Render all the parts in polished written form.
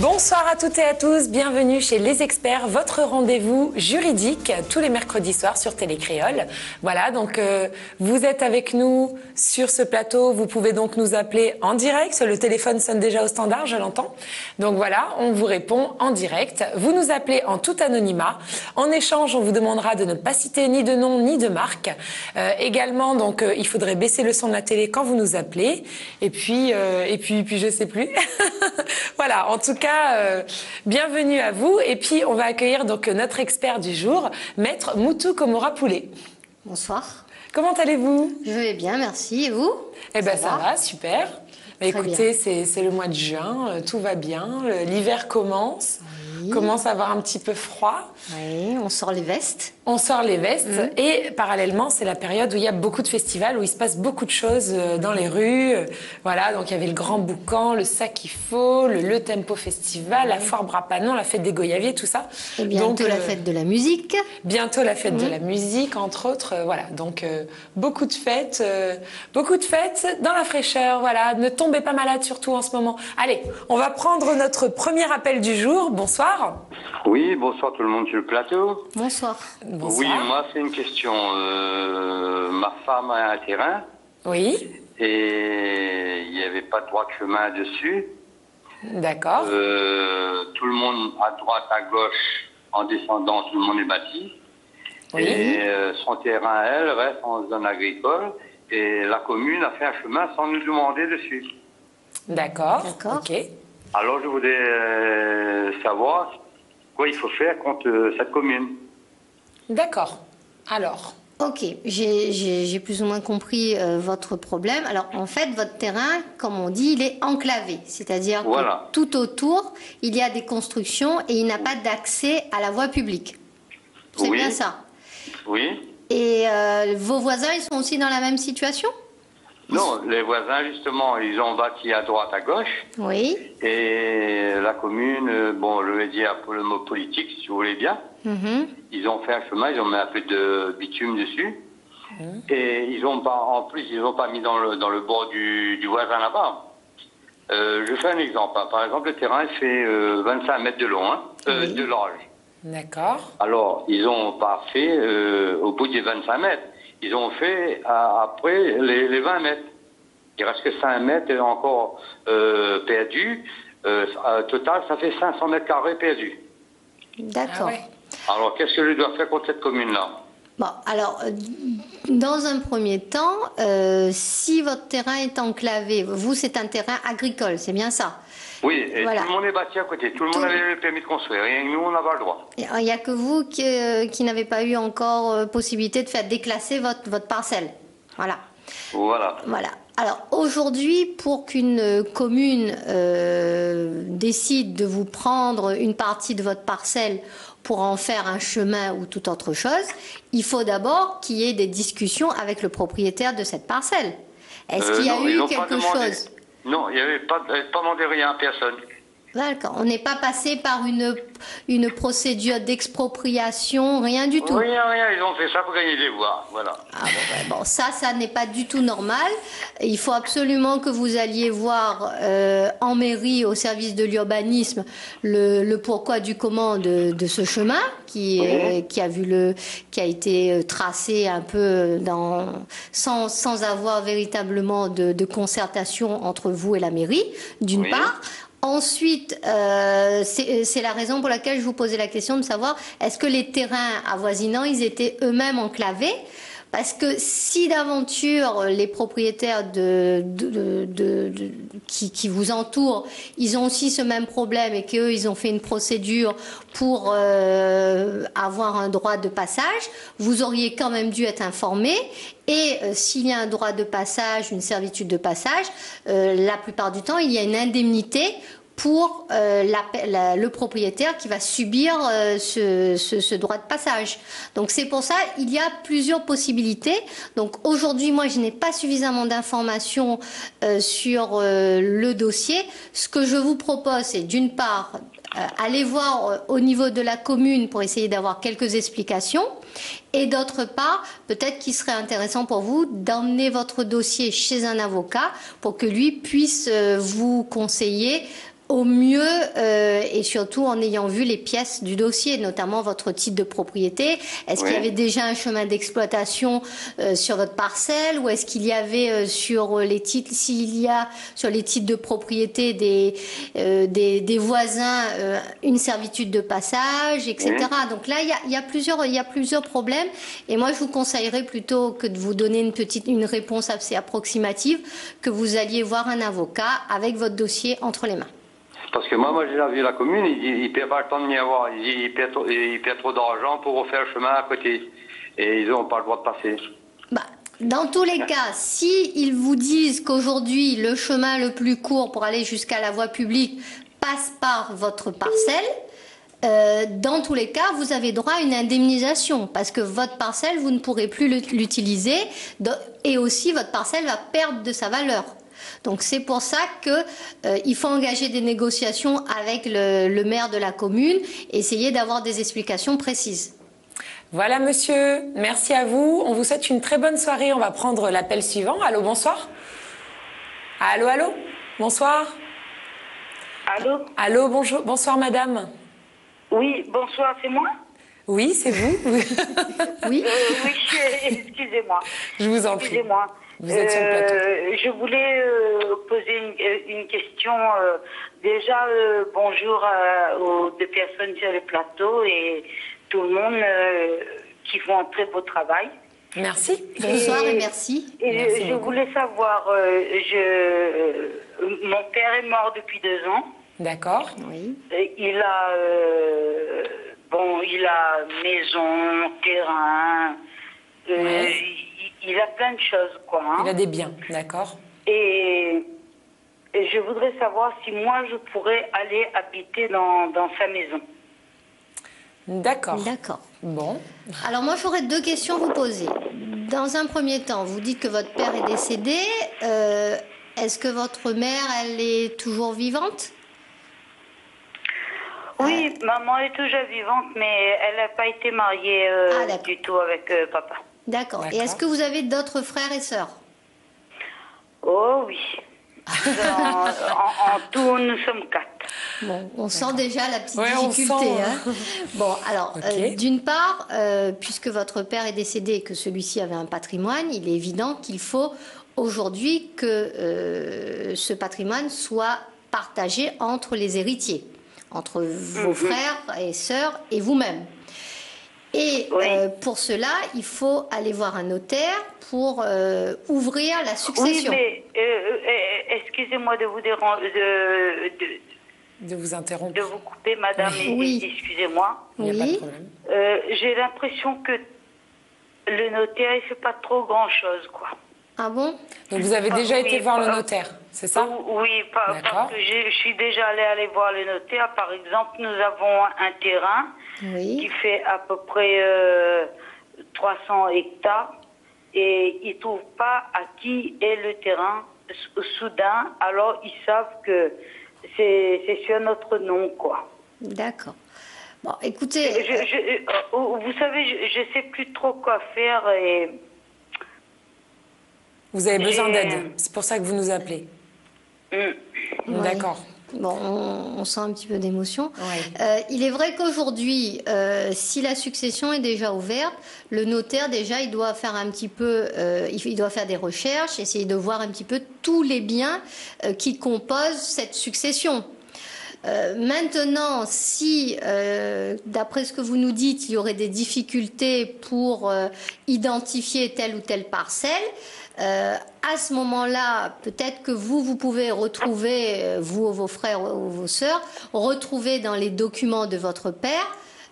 Bonsoir à toutes et à tous, bienvenue chez Les Experts, votre rendez-vous juridique tous les mercredis soirs sur Télé Créole. Voilà, donc vous êtes avec nous sur ce plateau, vous pouvez donc nous appeler en direct, le téléphone sonne déjà au standard, je l'entends. Donc voilà, on vous répond en direct, vous nous appelez en tout anonymat. En échange, on vous demandera de ne pas citer ni de nom ni de marque. Également, donc il faudrait baisser le son de la télé quand vous nous appelez. Et puis je sais plus. Voilà, en tout cas, bienvenue à vous. Et puis, on va accueillir donc notre expert du jour, Maître Moutou Komora Poulet. Bonsoir. Comment allez-vous? Je vais bien, merci. Et vous? Eh bien, ça va, super. Mais écoutez, c'est le mois de juin, tout va bien, l'hiver commence. Oui. Commence à avoir un petit peu froid. Oui, on sort les vestes. On sort les vestes et parallèlement, c'est la période où il y a beaucoup de festivals, où il se passe beaucoup de choses dans les rues. Voilà, donc il y avait le Grand Boucan, le Sac il faut, le Tempo Festival, la Foire Brapanon, la fête des Goyaviers, tout ça. Et bientôt la fête de la musique. Bientôt la fête de la musique, entre autres. Voilà, donc beaucoup de fêtes dans la fraîcheur. Voilà, ne tombez pas malade surtout en ce moment. Allez, on va prendre notre premier appel du jour. Bonsoir. Oui, bonsoir tout le monde sur le plateau. Bonsoir. Bonsoir. Oui, moi c'est une question. Ma femme a un terrain. Oui. Et il n'y avait pas de droit de chemin dessus. D'accord. Tout le monde à droite, à gauche, en descendant, tout le monde est bâti. Oui. Et son terrain, elle, reste en zone agricole. Et la commune a fait un chemin sans nous demander dessus. D'accord. Ok. Alors je voulais savoir quoi il faut faire contre cette commune. D'accord. Alors. Ok, j'ai plus ou moins compris votre problème. Alors en fait, votre terrain, comme on dit, il est enclavé. C'est-à-dire que tout autour, il y a des constructions et il n'a pas d'accès à la voie publique. C'est bien ça? Oui. Et vos voisins, ils sont aussi dans la même situation? Non, les voisins, justement, ils ont bâti à droite, à gauche. Oui. Et la commune, bon, je vais dire pour le mot politique, si vous voulez bien, ils ont fait un chemin, ils ont mis un peu de bitume dessus. Et ils ont pas, en plus, ils n'ont pas mis dans le bord du voisin là-bas. Je fais un exemple. Par exemple, le terrain fait 25 mètres de long, de large. D'accord. Alors, ils n'ont pas fait au bout des 25 mètres. Ils ont fait après les 20 mètres. Il reste que 5 mètres encore perdus. Total, ça fait 500 mètres carrés perdus. D'accord. Ah ouais. Alors, qu'est-ce que je dois faire contre cette commune-là? Bon, alors, dans un premier temps, si votre terrain est enclavé, vous, c'est un terrain agricole, c'est bien ça? Oui, et voilà. Tout le monde est bâti à côté. Tout le monde avait le permis de construire. Et nous, on n'a pas le droit. Il n'y a que vous qui n'avez pas eu encore possibilité de faire déclasser votre parcelle. Voilà. Voilà. Alors, aujourd'hui, pour qu'une commune décide de vous prendre une partie de votre parcelle pour en faire un chemin ou toute autre chose, il faut d'abord qu'il y ait des discussions avec le propriétaire de cette parcelle. Est-ce qu'il y a eu quelque chose? Non, il n'y avait pas demandé rien à personne. D'accord. On n'est pas passé par une procédure d'expropriation, rien du tout. Rien. Ils ont fait ça pour gagner des voix. Voilà. Bon, ça n'est pas du tout normal. Il faut absolument que vous alliez voir en mairie, au service de l'urbanisme, le pourquoi du comment de ce chemin qui a été tracé un peu sans avoir véritablement de concertation entre vous et la mairie, d'une part. Ensuite, c'est la raison pour laquelle je vous posais la question de savoir est-ce que les terrains avoisinants, ils étaient eux-mêmes enclavés? Parce que si d'aventure les propriétaires qui vous entourent, ils ont aussi ce même problème et qu'eux, ils ont fait une procédure pour avoir un droit de passage, vous auriez quand même dû être informé. Et s'il y a un droit de passage, une servitude de passage, la plupart du temps, il y a une indemnité pour le propriétaire qui va subir ce droit de passage. Donc c'est pour ça il y a plusieurs possibilités. Donc aujourd'hui, moi, je n'ai pas suffisamment d'informations sur le dossier. Ce que je vous propose, c'est d'une part aller voir au niveau de la commune pour essayer d'avoir quelques explications. Et d'autre part, peut-être qu'il serait intéressant pour vous d'emmener votre dossier chez un avocat pour que lui puisse vous conseiller au mieux, et surtout en ayant vu les pièces du dossier, notamment votre titre de propriété. Est-ce qu'il y avait déjà un chemin d'exploitation sur votre parcelle, ou est-ce qu'il y avait sur les titres, s'il y a sur les titres de propriété des voisins une servitude de passage, etc. Donc là, il y a plusieurs problèmes. Et moi, je vous conseillerais plutôt que de vous donner une réponse assez approximative, que vous alliez voir un avocat avec votre dossier entre les mains. Parce que moi j'ai vu la commune, il ne paie pas le temps de m'y avoir. Il paie trop d'argent pour refaire le chemin à côté. Et ils n'ont pas le droit de passer. Dans tous les cas, si ils vous disent qu'aujourd'hui, le chemin le plus court pour aller jusqu'à la voie publique passe par votre parcelle, dans tous les cas, vous avez droit à une indemnisation, parce que votre parcelle, vous ne pourrez plus l'utiliser, et aussi votre parcelle va perdre de sa valeur. Donc c'est pour ça qu'il faut engager des négociations avec le maire de la commune, essayer d'avoir des explications précises. Voilà, monsieur. Merci à vous. On vous souhaite une très bonne soirée. On va prendre l'appel suivant. Allô, bonsoir. Allô, allô. Bonsoir. Allô. Allô, bonjour. Bonsoir, madame. Oui, bonsoir, c'est moi? Oui, c'est vous. Oui. Oui, excusez-moi. Je vous en prie. Excusez-moi. Vous êtes sur le plateau. Je voulais poser une question. Déjà, bonjour aux deux personnes sur le plateau et tout le monde qui font un très beau travail. Merci. Bonsoir et merci. Merci Je beaucoup. voulais savoir, mon père est mort depuis 2 ans. D'accord. Oui. Il a maison, terrain, il a plein de choses, quoi. Hein. Il a des biens, d'accord. Et je voudrais savoir si moi je pourrais aller habiter dans sa maison. D'accord. D'accord. Bon. Alors moi, j'aurais 2 questions à vous poser. Dans un premier temps, vous dites que votre père est décédé. Est-ce que votre mère, elle est toujours vivante? Oui, maman est toujours vivante, mais elle n'a pas été mariée du tout avec papa. D'accord. Et est-ce que vous avez d'autres frères et sœurs? Oh oui. En tout, nous sommes 4. Bon, on sent déjà la petite Ouais, on difficulté. sent. Hein. Bon, alors, Ok. d'une part, puisque votre père est décédé et que celui-ci avait un patrimoine, il est évident qu'il faut aujourd'hui que ce patrimoine soit partagé entre les héritiers, entre vos frères et sœurs et vous-même. Et pour cela, il faut aller voir un notaire pour ouvrir la succession. Oui, mais excusez-moi de vous déranger, De vous interrompre. de vous couper, madame, Oui. excusez-moi. Il n'y a pas de Oui. problème. J'ai l'impression que le notaire, il fait pas trop grand-chose, quoi. Ah bon? Donc vous avez déjà Oui, été voir le notaire, c'est ça? Oui, D'accord. parce que je suis déjà allée voir le notaire. Par exemple, nous avons un terrain Oui. qui fait à peu près 300 hectares et ils ne trouvent pas à qui est le terrain soudain. Alors, ils savent que c'est sur notre nom, quoi. D'accord. Bon, écoutez, Vous savez, je ne sais plus trop quoi faire et... Vous avez besoin J'ai- d'aide. C'est pour ça que vous nous appelez. ouais. D'accord. Bon, on sent un petit peu d'émotion. Ouais. Il est vrai qu'aujourd'hui, si la succession est déjà ouverte, le notaire déjà, il doit faire un petit peu, il doit faire des recherches, essayer de voir un petit peu tous les biens qui composent cette succession. Maintenant, si, d'après ce que vous nous dites, il y aurait des difficultés pour identifier telle ou telle parcelle, à ce moment-là, peut-être que vous pouvez retrouver, vous ou vos frères ou vos sœurs, retrouver dans les documents de votre père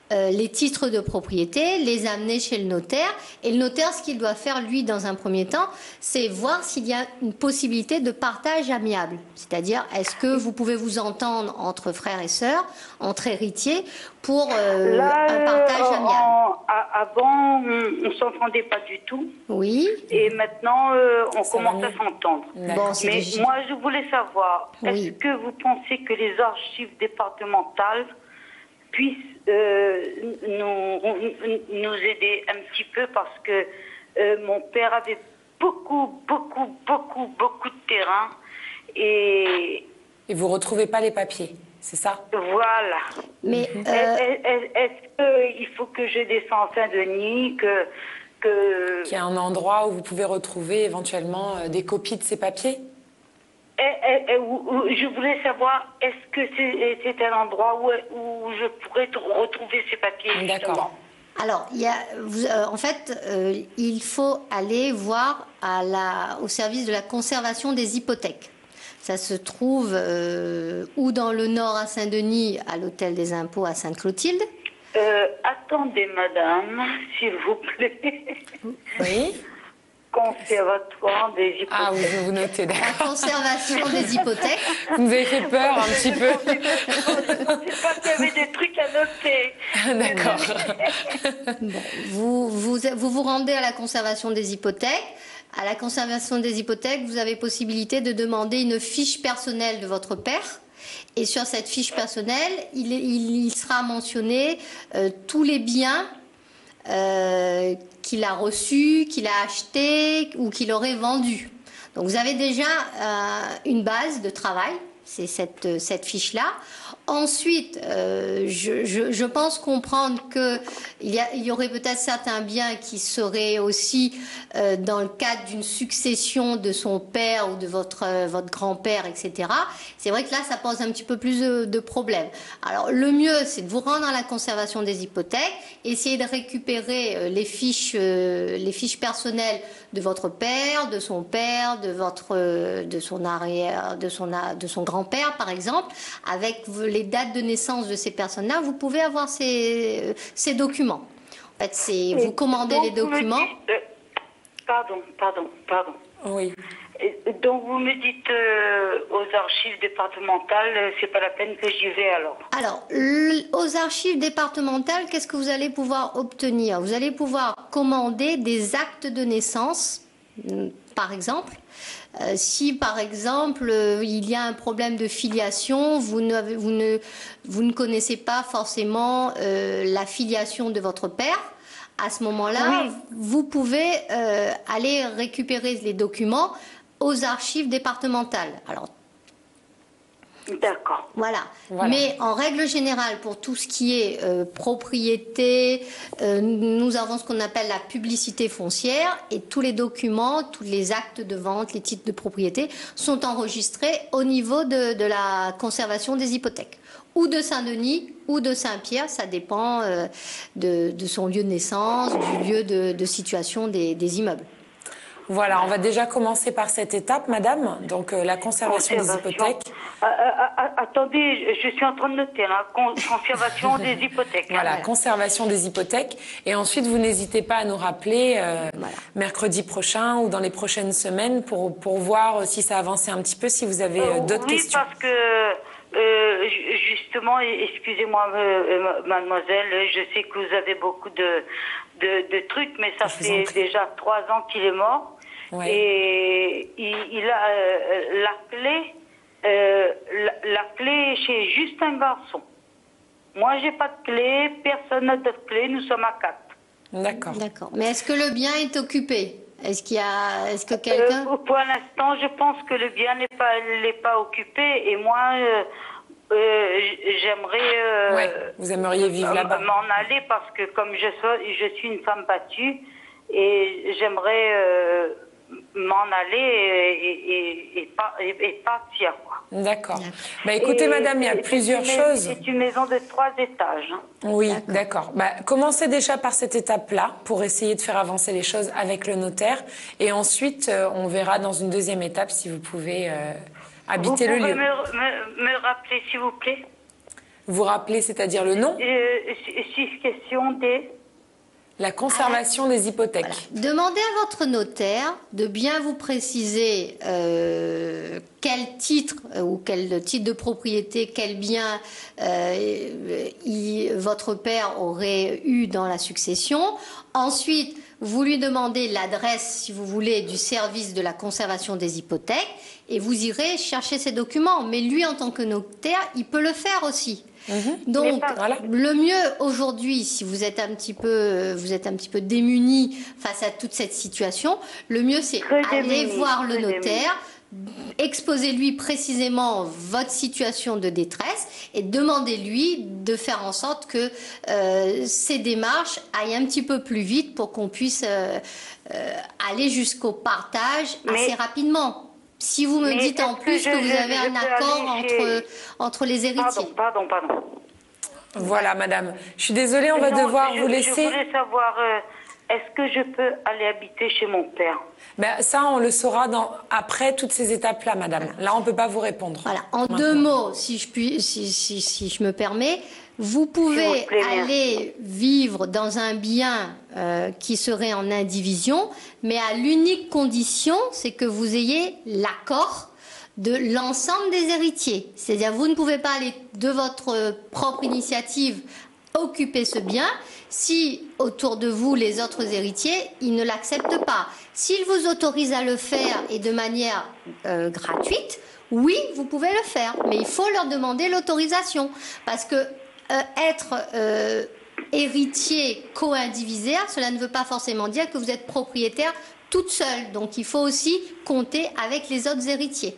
les titres de propriété, les amener chez le notaire. Et le notaire, ce qu'il doit faire, lui, dans un premier temps, c'est voir s'il y a une possibilité de partage amiable. C'est-à-dire, est-ce que vous pouvez vous entendre entre frères et sœurs, entre héritiers, pour un partage amiable? Avant, on ne s'entendait pas du tout. Oui. Et maintenant, on Ça commence va à mieux. s'entendre. Bon, c'est Mais déjà- moi, je voulais savoir, Oui. est-ce que vous pensez que les archives départementales puissent nous aider un petit peu parce que mon père avait beaucoup de terrain et Et vous ne retrouvez pas les papiers, c'est ça? Voilà. Mais Est-ce qu'il faut que je descende à Saint-Denis, Qu'il y a un endroit où vous pouvez retrouver éventuellement des copies de ces papiers? Je voulais savoir, est-ce que c'est un endroit où je pourrais retrouver ces papiers, justement? D'accord. alors, en fait, il faut aller voir au service de la conservation des hypothèques. Ça se trouve ou dans le Nord à Saint-Denis, à l'hôtel des impôts à Sainte-Clotilde. Attendez, madame, s'il vous plaît. Oui. Conservatoire des hypothèques. Ah, vous notez, La d'accord. conservation des hypothèques. Vous nous avez fait peur un petit peu. Je ne pensais pas qu'il y avait des trucs à noter. D'accord. Bon, vous rendez à la conservation des hypothèques. À la conservation des hypothèques, vous avez possibilité de demander une fiche personnelle de votre père. Et sur cette fiche personnelle, il sera mentionné tous les biens qu'il a reçus, qu'il a achetés ou qu'il aurait vendus. Donc vous avez déjà une base de travail, c'est cette fiche-là. Ensuite, je pense comprendre qu'il y aurait peut-être certains biens qui seraient aussi dans le cadre d'une succession de son père ou de votre grand-père, etc. C'est vrai que là, ça pose un petit peu plus de problèmes. Alors, le mieux, c'est de vous rendre à la conservation des hypothèques, essayer de récupérer les fiches personnelles de votre père, de son père, de son arrière, de son grand-père, par exemple, avec les dates de naissance de ces personnes-là, vous pouvez avoir ces documents. En fait, vous commandez les documents. Pardon. Oui. Donc vous me dites aux archives départementales, c'est pas la peine que j'y vais alors. Alors, aux archives départementales, qu'est-ce que vous allez pouvoir obtenir? Vous allez pouvoir commander des actes de naissance, par exemple. Si, par exemple, il y a un problème de filiation, vous ne connaissez pas forcément la filiation de votre père, à ce moment-là, oui, vous pouvez aller récupérer les documents aux archives départementales. Alors, d'accord. Voilà. Mais en règle générale, pour tout ce qui est propriété, nous avons ce qu'on appelle la publicité foncière et tous les documents, tous les actes de vente, les titres de propriété sont enregistrés au niveau de la conservation des hypothèques. Ou de Saint-Denis ou de Saint-Pierre, ça dépend de son lieu de naissance, du lieu de situation des immeubles. Voilà, on va déjà commencer par cette étape, madame, donc la conservation des hypothèques. Attendez, je suis en train de noter, la conservation des hypothèques. Voilà, conservation des hypothèques. Et ensuite, vous n'hésitez pas à nous rappeler mercredi prochain ou dans les prochaines semaines pour voir si ça a avancé un petit peu, si vous avez d'autres questions. Oui, parce que justement, excusez-moi, mademoiselle, je sais que vous avez beaucoup de trucs, mais ça fait déjà 3 ans qu'il est mort. Ouais. Et il a la clé chez juste un garçon. Moi, j'ai pas de clé, personne n'a de clé, nous sommes à 4. D'accord. D'accord. Mais est-ce que le bien est occupé? Est-ce que quelqu'un... pour l'instant, je pense que le bien n'est pas occupé. Et moi, j'aimerais... vous aimeriez vivre là-bas. M'en aller parce que comme je suis une femme battue et j'aimerais... m'en aller et partir. D'accord. Bah, écoutez, madame, il y a plusieurs choses. C'est une maison de 3 étages. Oui, d'accord. Bah, commencez déjà par cette étape-là pour essayer de faire avancer les choses avec le notaire. Et ensuite, on verra dans une deuxième étape si vous pouvez habiter le lieu. Vous pouvez me rappeler, s'il vous plaît? Vous rappelez, c'est-à-dire le nom? 6 questions des... La conservation des hypothèques. Voilà. Demandez à votre notaire de bien vous préciser quel titre ou quel titre de propriété, quel bien votre père aurait eu dans la succession. Ensuite, vous lui demandez l'adresse, si vous voulez, du service de la conservation des hypothèques et vous irez chercher ces documents. Mais lui, en tant que notaire, il peut le faire aussi. Donc, le mieux aujourd'hui, si vous êtes un petit peu démuni face à toute cette situation, le mieux c'est aller voir le notaire, exposez-lui précisément votre situation de détresse et demandez-lui de faire en sorte que ces démarches aillent un petit peu plus vite pour qu'on puisse aller jusqu'au partage assez rapidement. Si vous me dites en plus que vous avez un accord entre les héritiers. Pardon. Voilà, madame. Je suis désolée, on va devoir vous laisser. Je voulais savoir, est-ce que je peux aller habiter chez mon père? Ben, ça, on le saura après toutes ces étapes-là, madame. Là, on ne peut pas vous répondre. Voilà. En 2 mots, si je me permets, vous pouvez aller vivre dans un bien qui serait en indivision, mais à l'unique condition, c'est que vous ayez l'accord de l'ensemble des héritiers. C'est-à-dire, vous ne pouvez pas aller de votre propre initiative occuper ce bien si autour de vous, les autres héritiers, ils ne l'acceptent pas. S'ils vous autorisent à le faire et de manière gratuite, oui, vous pouvez le faire, mais il faut leur demander l'autorisation. Parce que être héritier co-indivisaire, cela ne veut pas forcément dire que vous êtes propriétaire toute seule. Donc il faut aussi compter avec les autres héritiers.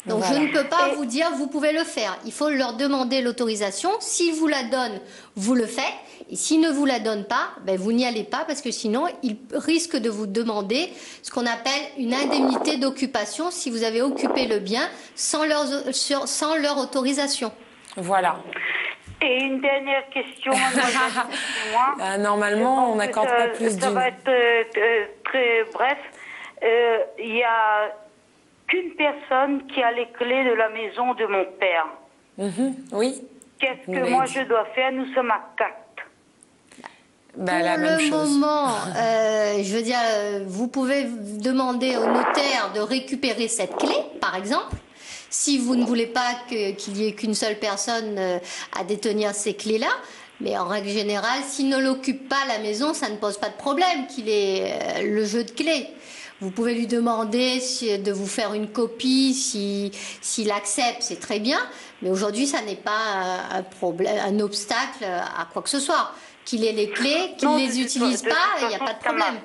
Donc voilà. Je ne peux pas vous dire vous pouvez le faire. Il faut leur demander l'autorisation. S'ils vous la donnent, vous le faites. Et s'ils ne vous la donnent pas, ben vous n'y allez pas parce que sinon ils risquent de vous demander ce qu'on appelle une indemnité d'occupation si vous avez occupé le bien sans leur autorisation. Voilà. Et une dernière question. Normalement, on n'accorde pas plus d'une. Ça va être très bref. Il y a qu'une personne qui a les clés de la maison de mon père. Oui. Qu'est-ce que moi je dois faire? Nous sommes à 4. Pour le moment, je veux dire, vous pouvez demander au notaire de récupérer cette clé, par exemple. Si vous ne voulez pas qu'il y ait qu'une seule personne à détenir ces clés-là. Mais en règle générale, s'il ne l'occupe pas la maison, ça ne pose pas de problème qu'il ait le jeu de clés. Vous pouvez lui demander de vous faire une copie, s'il accepte, c'est très bien. Mais aujourd'hui, ça n'est pas un obstacle à quoi que ce soit. Qu'il ait les clés, qu'il ne les utilise pas, il n'y a pas de problème.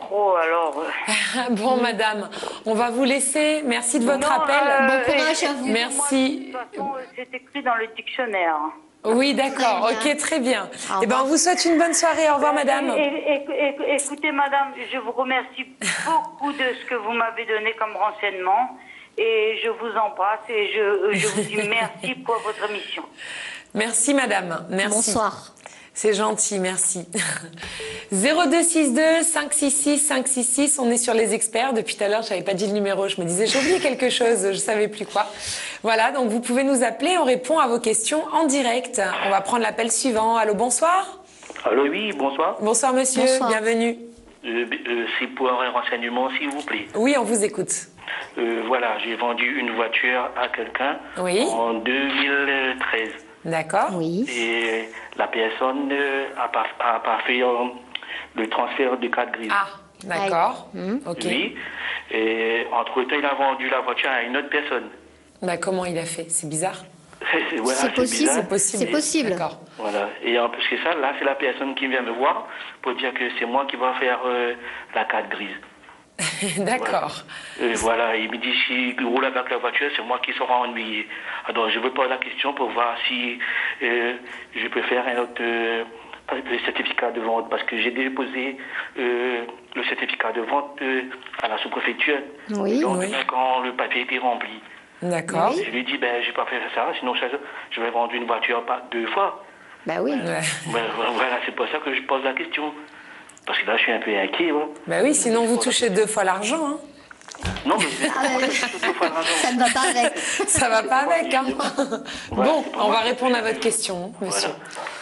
Bon, madame, on va vous laisser. Merci de votre appel. Bon courage à vous. Merci. De toute façon, c'est écrit dans le dictionnaire. Oui, d'accord. Ok, très bien. Eh ben, on vous souhaite une bonne soirée. Au revoir, madame. Écoutez, madame, je vous remercie beaucoup de ce que vous m'avez donné comme renseignement. Et je vous embrasse et je vous dis merci pour votre émission. Merci, madame. Merci. Bonsoir. C'est gentil, merci. 0262 566 566, on est sur les experts. Depuis tout à l'heure, je n'avais pas dit le numéro, je me disais j'ai oublié quelque chose, je ne savais plus quoi. Voilà, donc vous pouvez nous appeler, on répond à vos questions en direct. On va prendre l'appel suivant. Allô, bonsoir. Allô, oui, bonsoir. Bonsoir monsieur, bonsoir. Bienvenue. C'est pour un renseignement, s'il vous plaît. Oui, on vous écoute. Voilà, j'ai vendu une voiture à quelqu'un en 2013. D'accord. Oui. Et la personne n'a pas fait le transfert de carte grise. Ah, d'accord. Ok. Oui. Et entre-temps, il a vendu la voiture à une autre personne. Bah, comment il a fait? C'est bizarre. Voilà, c'est possible. C'est possible. C'est possible. D'accord. Voilà. Et en plus que ça, là, c'est la personne qui vient me voir pour dire que c'est moi qui va faire la carte grise. D'accord. Voilà, il me dit si il roule avec la voiture, c'est moi qui serai ennuyé. Alors je veux poser la question pour voir si je peux faire un autre certificat de vente, parce que j'ai déposé le certificat de vente à la sous-préfecture. Oui. Donc quand le papier était rempli. D'accord. Je lui ai dit je vais pas faire ça, sinon je vais vendre une voiture pas 2 fois. Bah oui. Voilà, c'est pour ça que je pose la question. Parce que là, je suis un peu inquiet. Bah oui, sinon vous touchez 2 fois l'argent. Hein. Non, mais ça ne va pas avec. Ça va pas avec. Hein. Bon, on va répondre à votre question, monsieur.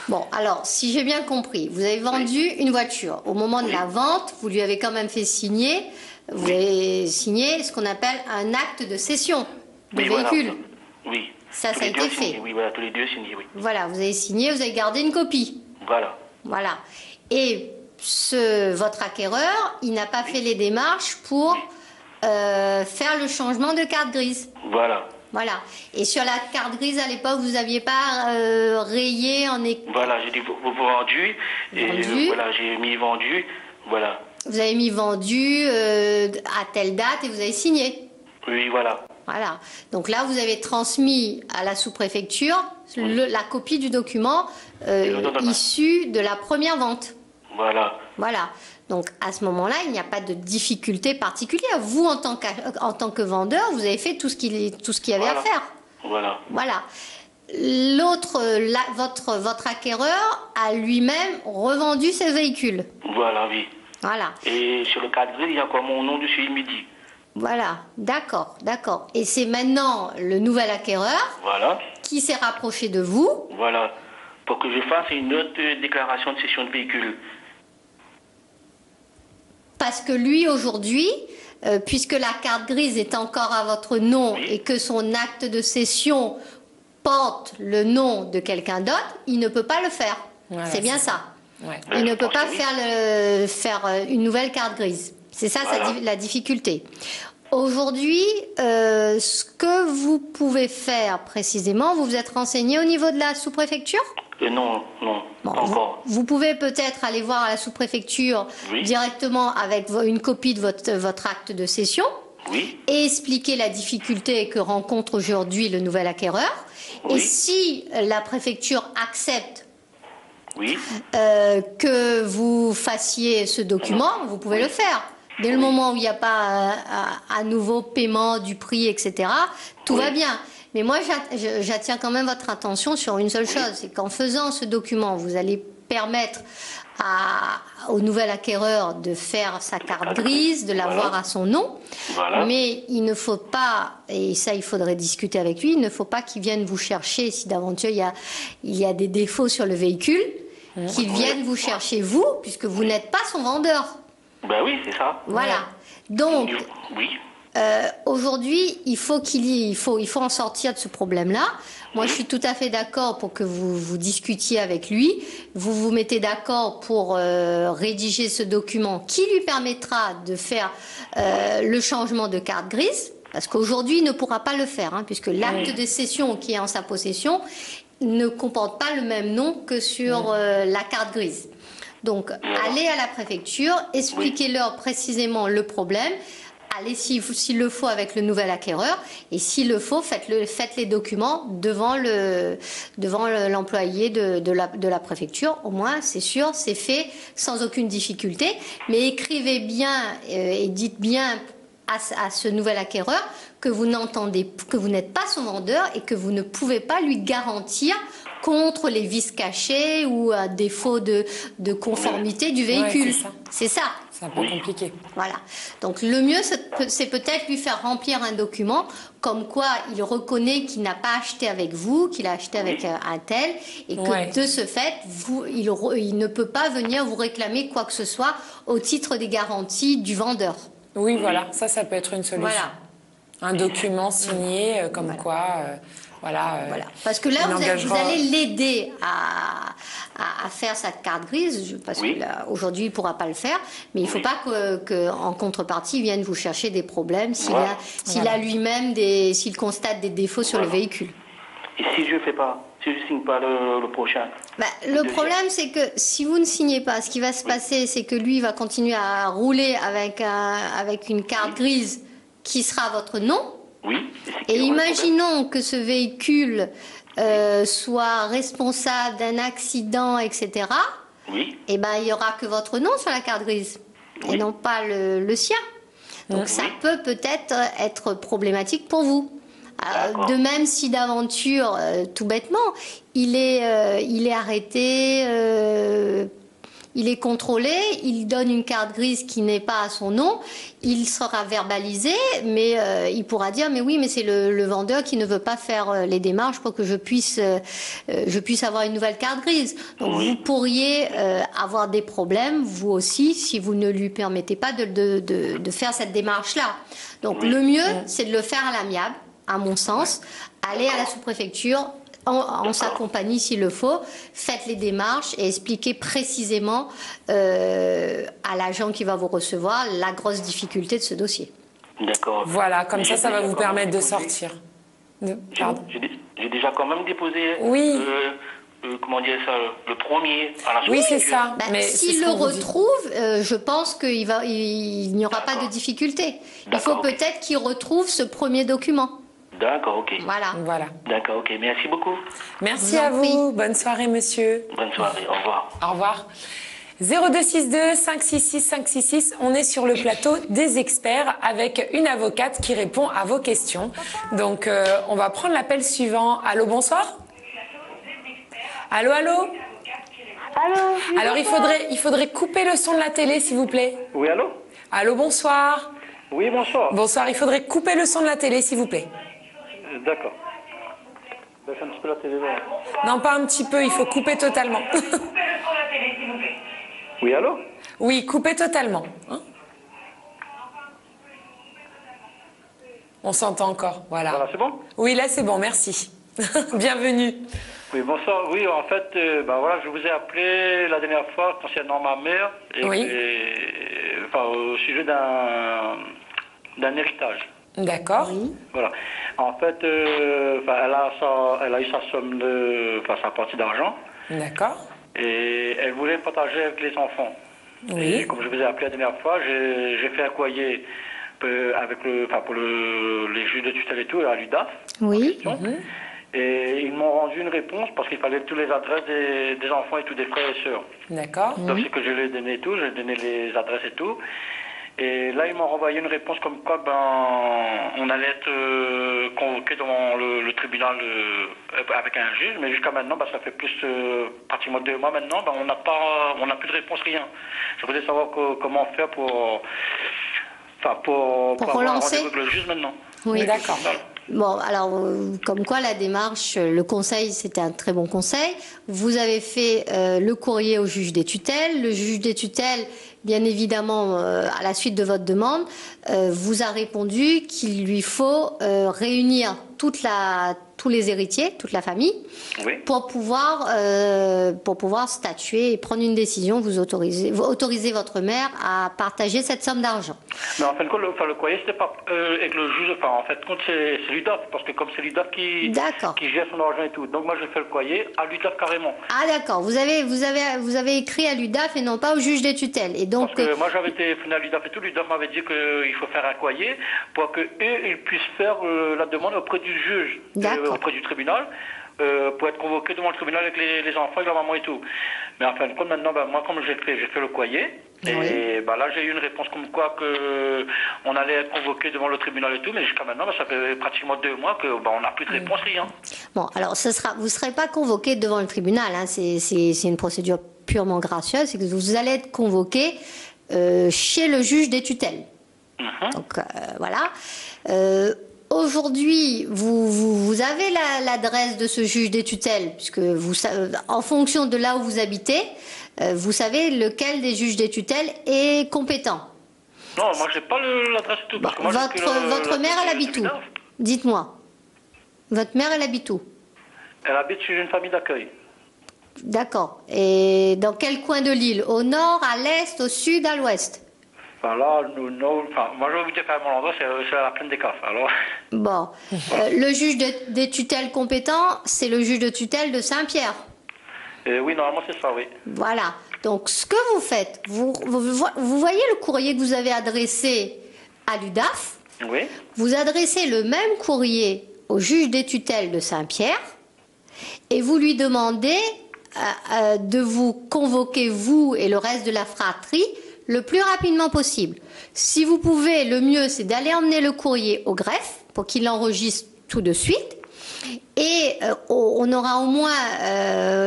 Bon, alors, si j'ai bien compris, vous avez vendu une voiture. Au moment de la vente, vous lui avez quand même fait signer, vous avez signé ce qu'on appelle un acte de cession de véhicule. Voilà. Oui. Ça a été fait. Oui, voilà, tous les deux signés, oui. Voilà, vous avez signé, vous avez gardé une copie. Voilà. Et votre acquéreur, il n'a pas fait les démarches pour faire le changement de carte grise. Voilà. Et sur la carte grise, à l'époque, vous n'aviez pas rayé en Voilà, j'ai dit vendu. Et voilà, j'ai mis vendu. Voilà. Vous avez mis vendu à telle date et vous avez signé. Oui, voilà. Voilà. Donc là, vous avez transmis à la sous-préfecture la copie du document issu de la première vente. Voilà. Voilà. Donc à ce moment-là, il n'y a pas de difficulté particulière. Vous, en tant que vendeur, vous avez fait tout ce qu'il y avait à faire. Voilà. Voilà. L'autre, votre acquéreur a lui-même revendu ses véhicules. Voilà, oui. Voilà. Et sur le cadre, il y a encore mon nom dessus, il me dit. Voilà, d'accord. Et c'est maintenant le nouvel acquéreur qui s'est rapproché de vous. Voilà, pour que je fasse une autre déclaration de cession de véhicule. Parce que lui, aujourd'hui, puisque la carte grise est encore à votre nom et que son acte de cession porte le nom de quelqu'un d'autre, il ne peut pas le faire. Voilà, c'est bien ça. Ouais. Il ne peut pas faire une nouvelle carte grise. C'est ça la difficulté. Aujourd'hui, ce que vous pouvez faire précisément, vous vous êtes renseigné au niveau de la sous-préfecture ? Non, pas encore. Vous pouvez peut-être aller voir à la sous-préfecture directement avec une copie de votre acte de cession et expliquer la difficulté que rencontre aujourd'hui le nouvel acquéreur. Et si la préfecture accepte que vous fassiez ce document, vous pouvez le faire. Dès le moment où il n'y a pas un nouveau paiement du prix, etc., tout va bien. Mais moi, j'attire quand même votre attention sur une seule chose, c'est qu'en faisant ce document, vous allez permettre au nouvel acquéreur de faire sa carte grise, de l'avoir à son nom. Mais il ne faut pas, et ça il faudrait discuter avec lui, il ne faut pas qu'il vienne vous chercher si d'aventure il y a des défauts sur le véhicule, qu'il vienne vous chercher vous, puisque vous n'êtes pas son vendeur. Ben oui, c'est ça. Voilà. Donc, aujourd'hui, il faut en sortir de ce problème-là. Moi, je suis tout à fait d'accord pour que vous discutiez avec lui. Vous vous mettez d'accord pour rédiger ce document qui lui permettra de faire le changement de carte grise. Parce qu'aujourd'hui, il ne pourra pas le faire, puisque l'acte de cession qui est en sa possession ne comporte pas le même nom que sur la carte grise. Donc, allez à la préfecture, expliquez-leur précisément le problème. Allez, s'il le faut, avec le nouvel acquéreur. Et s'il le faut, faites les documents devant l'employé de la préfecture. Au moins, c'est sûr, c'est fait sans aucune difficulté. Mais écrivez bien et dites bien à ce nouvel acquéreur que vous n'êtes pas son vendeur et que vous ne pouvez pas lui garantir contre les vices cachés ou à défaut de conformité du véhicule. C'est ça. C'est un peu compliqué. Voilà. Donc le mieux, c'est peut-être lui faire remplir un document comme quoi il reconnaît qu'il n'a pas acheté avec vous, qu'il a acheté avec un tel, et que de ce fait, il ne peut pas venir vous réclamer quoi que ce soit au titre des garanties du vendeur. Oui, voilà. Ça peut être une solution. Voilà. Un document signé comme quoi... Voilà. Parce que là, vous allez l'aider à faire sa carte grise, parce qu'aujourd'hui, il ne pourra pas le faire, mais il ne faut pas qu'en contrepartie, il vienne vous chercher des problèmes s'il a lui-même s'il constate des défauts sur le véhicule. Et si je ne fais pas, si je ne signe pas le prochain le problème, c'est que si vous ne signez pas, ce qui va se passer, c'est que lui va continuer à rouler avec une carte grise qui sera à votre nom. Et imaginons que ce véhicule soit responsable d'un accident, etc. Et ben, il n'y aura que votre nom sur la carte grise et non pas le sien. Donc ça peut-être être problématique pour vous. De même si d'aventure, tout bêtement, il est arrêté... il est contrôlé, il donne une carte grise qui n'est pas à son nom, il sera verbalisé, mais il pourra dire mais oui, mais c'est le vendeur qui ne veut pas faire les démarches pour que je puisse avoir une nouvelle carte grise. Donc vous pourriez avoir des problèmes, vous aussi, si vous ne lui permettez pas de faire cette démarche-là. Donc le mieux, c'est de le faire à l'amiable, à mon sens. Allez à la sous-préfecture, en sa compagnie s'il le faut, faites les démarches et expliquez précisément à l'agent qui va vous recevoir la grosse difficulté de ce dossier. D'accord. Voilà, comme ça va vous permettre de sortir. J'ai déjà quand même déposé comment dire ça, le premier à la Oui, source. c'est ça. Bah, Mais c'est s'il ce le qu'on vous dit. retrouve, je pense qu'il n'y aura pas de difficulté. Il faut D'accord, ok. peut-être qu'il retrouve ce premier document. D'accord, ok. Voilà. Voilà. D'accord, ok. Merci beaucoup. Merci Je vous en à vous. Bonne soirée, monsieur. Bonne soirée. Au revoir. Au revoir. 0262 566 566, on est sur le plateau des experts avec une avocate qui répond à vos questions. Donc, on va prendre l'appel suivant. Allô, bonsoir. Allô, allô. Allô. Alors, il faudrait couper le son de la télé, s'il vous plaît. Oui, allô? Allô, bonsoir. Oui, bonsoir. Bonsoir, il faudrait couper le son de la télé, s'il vous plaît. D'accord. Baisse un petit peu la télé là. Non, pas un petit peu, il faut couper totalement. Oui, allô? Oui, couper totalement. Hein? On s'entend encore, voilà. Voilà, c'est bon? Oui, là c'est bon, merci. Bienvenue. Oui, bonsoir. Oui, en fait, voilà, je vous ai appelé la dernière fois concernant ma mère Oui. enfin, au sujet d'un héritage. D'accord. Voilà. En fait, elle a eu sa somme sa partie d'argent D'accord. et elle voulait partager avec les enfants. Oui. Et comme je vous ai appelé la dernière fois, j'ai fait un courrier avec pour les juges de tutelle et tout, à l'UDAF. Oui. Et ils m'ont rendu une réponse parce qu'il fallait toutes les adresses des enfants et tout, des frères et sœurs. D'accord. Donc c'est que je l'ai donné et tout, j'ai donné les adresses et tout. Et là, ils m'ont renvoyé une réponse comme quoi on allait être convoqué devant le tribunal avec un juge, mais jusqu'à maintenant, ça fait plus pratiquement 2 mois maintenant, on n'a plus de réponse, rien. Je voulais savoir comment faire pour avoir un relancer rendez-vous avec le juge maintenant. Oui, d'accord. Bon, alors, comme quoi la démarche, le conseil, c'était un très bon conseil. Vous avez fait le courrier au juge des tutelles. Le juge des tutelles, bien évidemment, à la suite de votre demande, vous a répondu qu'il lui faut réunir tous les héritiers, toute la famille, Oui. pour pouvoir statuer et prendre une décision, vous autoriser votre mère à partager cette somme d'argent. Mais en fin de compte, le courrier, c'était pas avec le juge, en fait, compte, c'est l'UDAF, parce que comme c'est l'UDAF qui gère son argent et tout. Donc moi, j'ai fait le courrier à l'UDAF carrément. Ah d'accord, vous avez écrit à l'UDAF et non pas au juge des tutelles. Et donc, Parce que moi, j'avais téléphoné à l'UDAF et tout, l'UDAF m'avait dit qu'il faut faire un courrier pour qu'eux, ils puissent faire la demande auprès du juge, auprès du tribunal, pour être convoqué devant le tribunal avec les enfants, avec la maman et tout. Mais en fin de compte, maintenant, moi, comme j'ai fait le courrier, et là, j'ai eu une réponse comme quoi on allait être convoqué devant le tribunal et tout, mais jusqu'à maintenant, ça fait pratiquement 2 mois qu'on n'a plus de réponse, rien. Bon, alors, vous ne serez pas convoqué devant le tribunal, hein, c'est une procédure purement gracieuse, c'est que vous allez être convoqué chez le juge des tutelles. Donc, voilà. Aujourd'hui, vous avez l'adresse de ce juge des tutelles, puisque en fonction de là où vous habitez, vous savez lequel des juges des tutelles est compétent. Non, moi j'ai pas l'adresse et tout. Parce que moi, votre mère, elle habite où? Dites-moi. Votre mère, elle habite où? Elle habite chez une famille d'accueil. D'accord. Et dans quel coin de l'île? Au nord, à l'est, au sud, à l'ouest? Moi je vais vous dire quand même mon endroit, c'est à la plaine des Caves. Alors... Bon. Le juge des tutelles compétent, c'est le juge de tutelle de Saint-Pierre. Oui, normalement c'est ça, oui. Voilà. Donc ce que vous faites, vous voyez le courrier que vous avez adressé à l'UDAF. Oui. Vous adressez le même courrier au juge des tutelles de Saint-Pierre et vous lui demandez de vous convoquer, vous et le reste de la fratrie, le plus rapidement possible. Si vous pouvez, le mieux, c'est d'aller emmener le courrier au greffe pour qu'il l'enregistre tout de suite. Et on aura au moins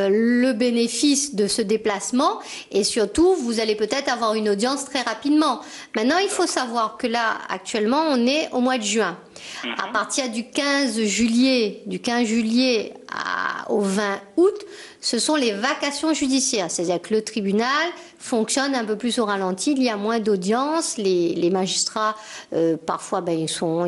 le bénéfice de ce déplacement. Et surtout, vous allez peut-être avoir une audience très rapidement. Maintenant, il faut savoir que là, actuellement, on est au mois de juin. À partir du 15 juillet au 20 août, ce sont les vacations judiciaires. C'est-à-dire que le tribunal fonctionne un peu plus au ralenti, il y a moins d'audience, les magistrats, parfois, ils sont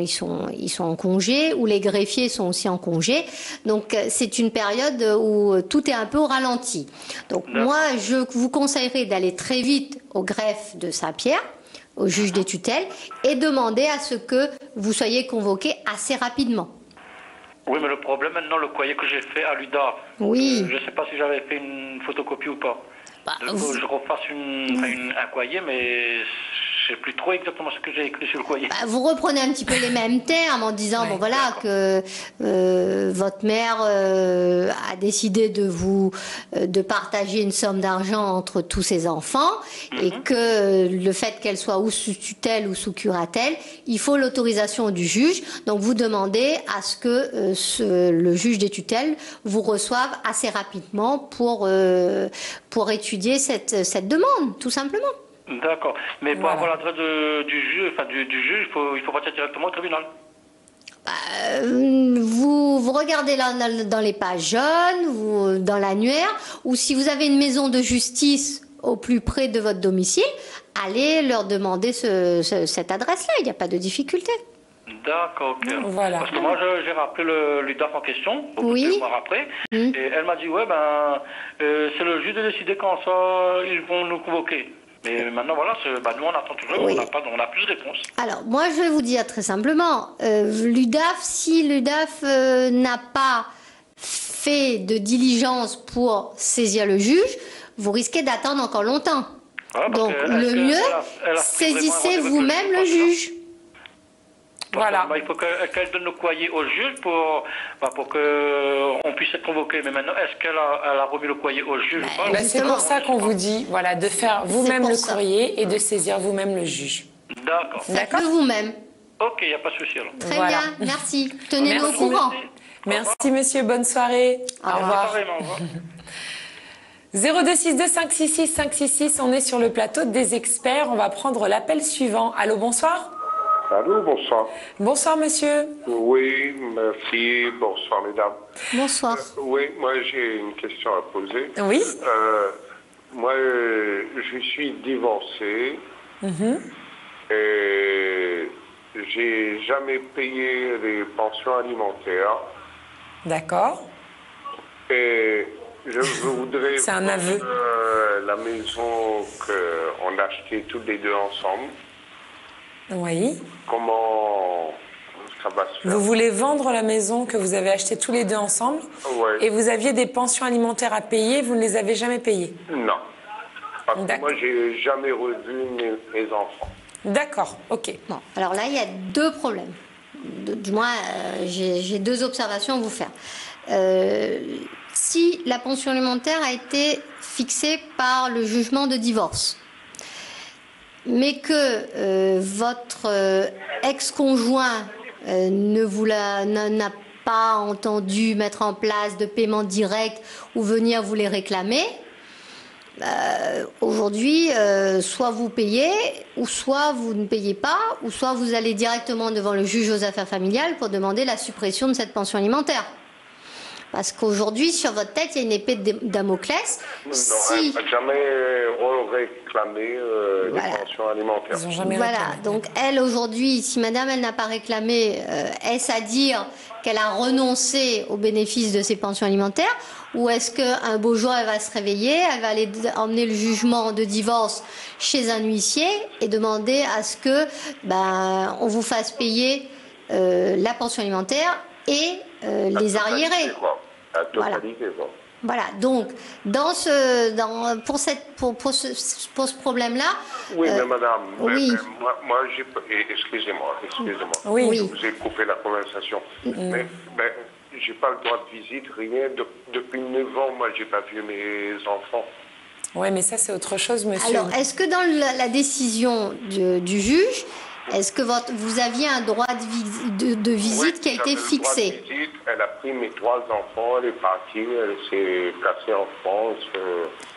en congé, ou les greffiers sont aussi en congé. Donc, c'est une période où tout est un peu au ralenti. Donc, moi, je vous conseillerais d'aller très vite au greffe de Saint-Pierre, au juge des tutelles, et demander à ce que vous soyez convoqué assez rapidement. Oui, mais le problème maintenant, le courrier que j'ai fait à l'UDA, Oui. Je ne sais pas si j'avais fait une photocopie ou pas. Je refasse un courrier, mais je ne sais plus trop exactement ce que j'ai écrit sur le courrier. Vous reprenez un petit peu les mêmes termes en disant, bon voilà, que votre mère a décidé de partager une somme d'argent entre tous ses enfants et que le fait qu'elle soit ou sous tutelle ou sous curatelle, il faut l'autorisation du juge. Donc vous demandez à ce que le juge des tutelles vous reçoive assez rapidement pour étudier cette demande, tout simplement. D'accord. Mais pour avoir l'adresse du juge, il faut partir directement au tribunal. Vous regardez dans les pages jaunes, ou dans l'annuaire, ou si vous avez une maison de justice au plus près de votre domicile, allez leur demander cette adresse-là, il n'y a pas de difficulté. D'accord, ok. Voilà. Parce que moi, j'ai rappelé l'UDAF en question, Oui. mois après, et elle m'a dit, c'est le juge de décider quand ça, ils vont nous convoquer. Mais maintenant, voilà, nous, on attend toujours, on n'a plus de réponse. Alors, moi, je vais vous dire très simplement, si l'UDAF n'a pas fait de diligence pour saisir le juge, vous risquez d'attendre encore longtemps. Donc, le mieux, saisissez vous-même le juge. Voilà. Il faut qu'elle donne le courrier au juge pour qu'on puisse être convoqué. Mais maintenant, est-ce qu'elle a remis le courrier au juge ou pas? C'est pour ça qu'on vous dit de faire vous-même le courrier et de saisir vous-même le juge. D'accord. Faites-le vous-même. Ok, il n'y a pas de souci alors. Très bien, merci. Tenez-nous au courant. Merci monsieur, bonne soirée. Au revoir. 0262 566 566, on est sur le plateau des experts. On va prendre l'appel suivant. Allô, bonsoir. Allô, bonsoir. Bonsoir, monsieur. Oui, merci. Bonsoir, mesdames. Bonsoir. Oui, moi, j'ai une question à poser. Oui. Moi, je suis divorcé et j'ai jamais payé les pensions alimentaires. D'accord. Et je voudrais... C'est un aveu. La maison qu'on a achetée tous les deux ensemble. Oui. Comment ça va se faire? Vous voulez vendre la maison que vous avez achetée tous les deux ensemble? Oui. Et vous aviez des pensions alimentaires à payer, vous ne les avez jamais payées? Non. Parce que moi, j'ai jamais revu mes enfants. D'accord, ok. Bon, alors là, il y a deux problèmes. Du moins, j'ai deux observations à vous faire. Si la pension alimentaire a été fixée par le jugement de divorce, mais que votre ex-conjoint n'a pas entendu mettre en place de paiement direct ou venir vous les réclamer, aujourd'hui, soit vous payez, ou soit vous ne payez pas, ou soit vous allez directement devant le juge aux affaires familiales pour demander la suppression de cette pension alimentaire. Parce qu'aujourd'hui, sur votre tête, il y a une épée de Damoclès. Non, elle n'a jamais réclamé les pensions alimentaires. Ils ont jamais Voilà, réclamé. donc elle, aujourd'hui, si madame, elle n'a pas réclamé, est-ce à dire qu'elle a renoncé au bénéfice de ses pensions alimentaires? Ou est-ce qu'un beau jour, elle va se réveiller, elle va aller emmener le jugement de divorce chez un huissier et demander à ce que on vous fasse payer la pension alimentaire et les arriérés. La totalité, quoi. Voilà, donc pour ce problème-là. Oui, mais madame, oui. moi excusez-moi. Oui. Je vous ai coupé la conversation. Mais j'ai pas le droit de visite, rien. Depuis 9 ans, moi, j'ai pas vu mes enfants. Oui, mais ça, c'est autre chose, monsieur. Alors, est-ce que dans la décision du juge, est-ce que vous aviez un droit de visite qui a été fixé? Droit de visite, elle a pris mes 3 enfants, elle est partie, elle s'est cassée en France.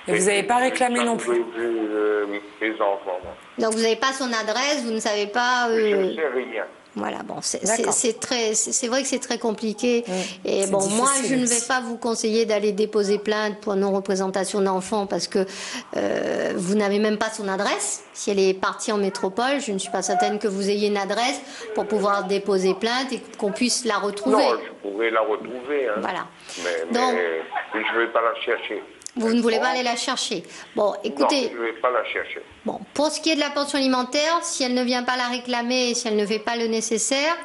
Et vous n'avez pas réclamé non plus? J'ai vu mes enfants. Donc vous n'avez pas son adresse, vous ne savez pas... Je ne sais rien. Voilà, bon, c'est vrai que c'est très compliqué. Et bon, moi, je ne vais pas vous conseiller d'aller déposer plainte pour non-représentation d'enfants parce que vous n'avez même pas son adresse. Si elle est partie en métropole, je ne suis pas certaine que vous ayez une adresse pour pouvoir déposer plainte et qu'on puisse la retrouver. Non, je pourrais la retrouver. Hein. Voilà. Mais je ne vais pas la chercher. Vous ne voulez pas aller la chercher. Bon, écoutez. Non, je ne vais pas la chercher. Bon, pour ce qui est de la pension alimentaire, si elle ne vient pas la réclamer et si elle ne fait pas le nécessaire,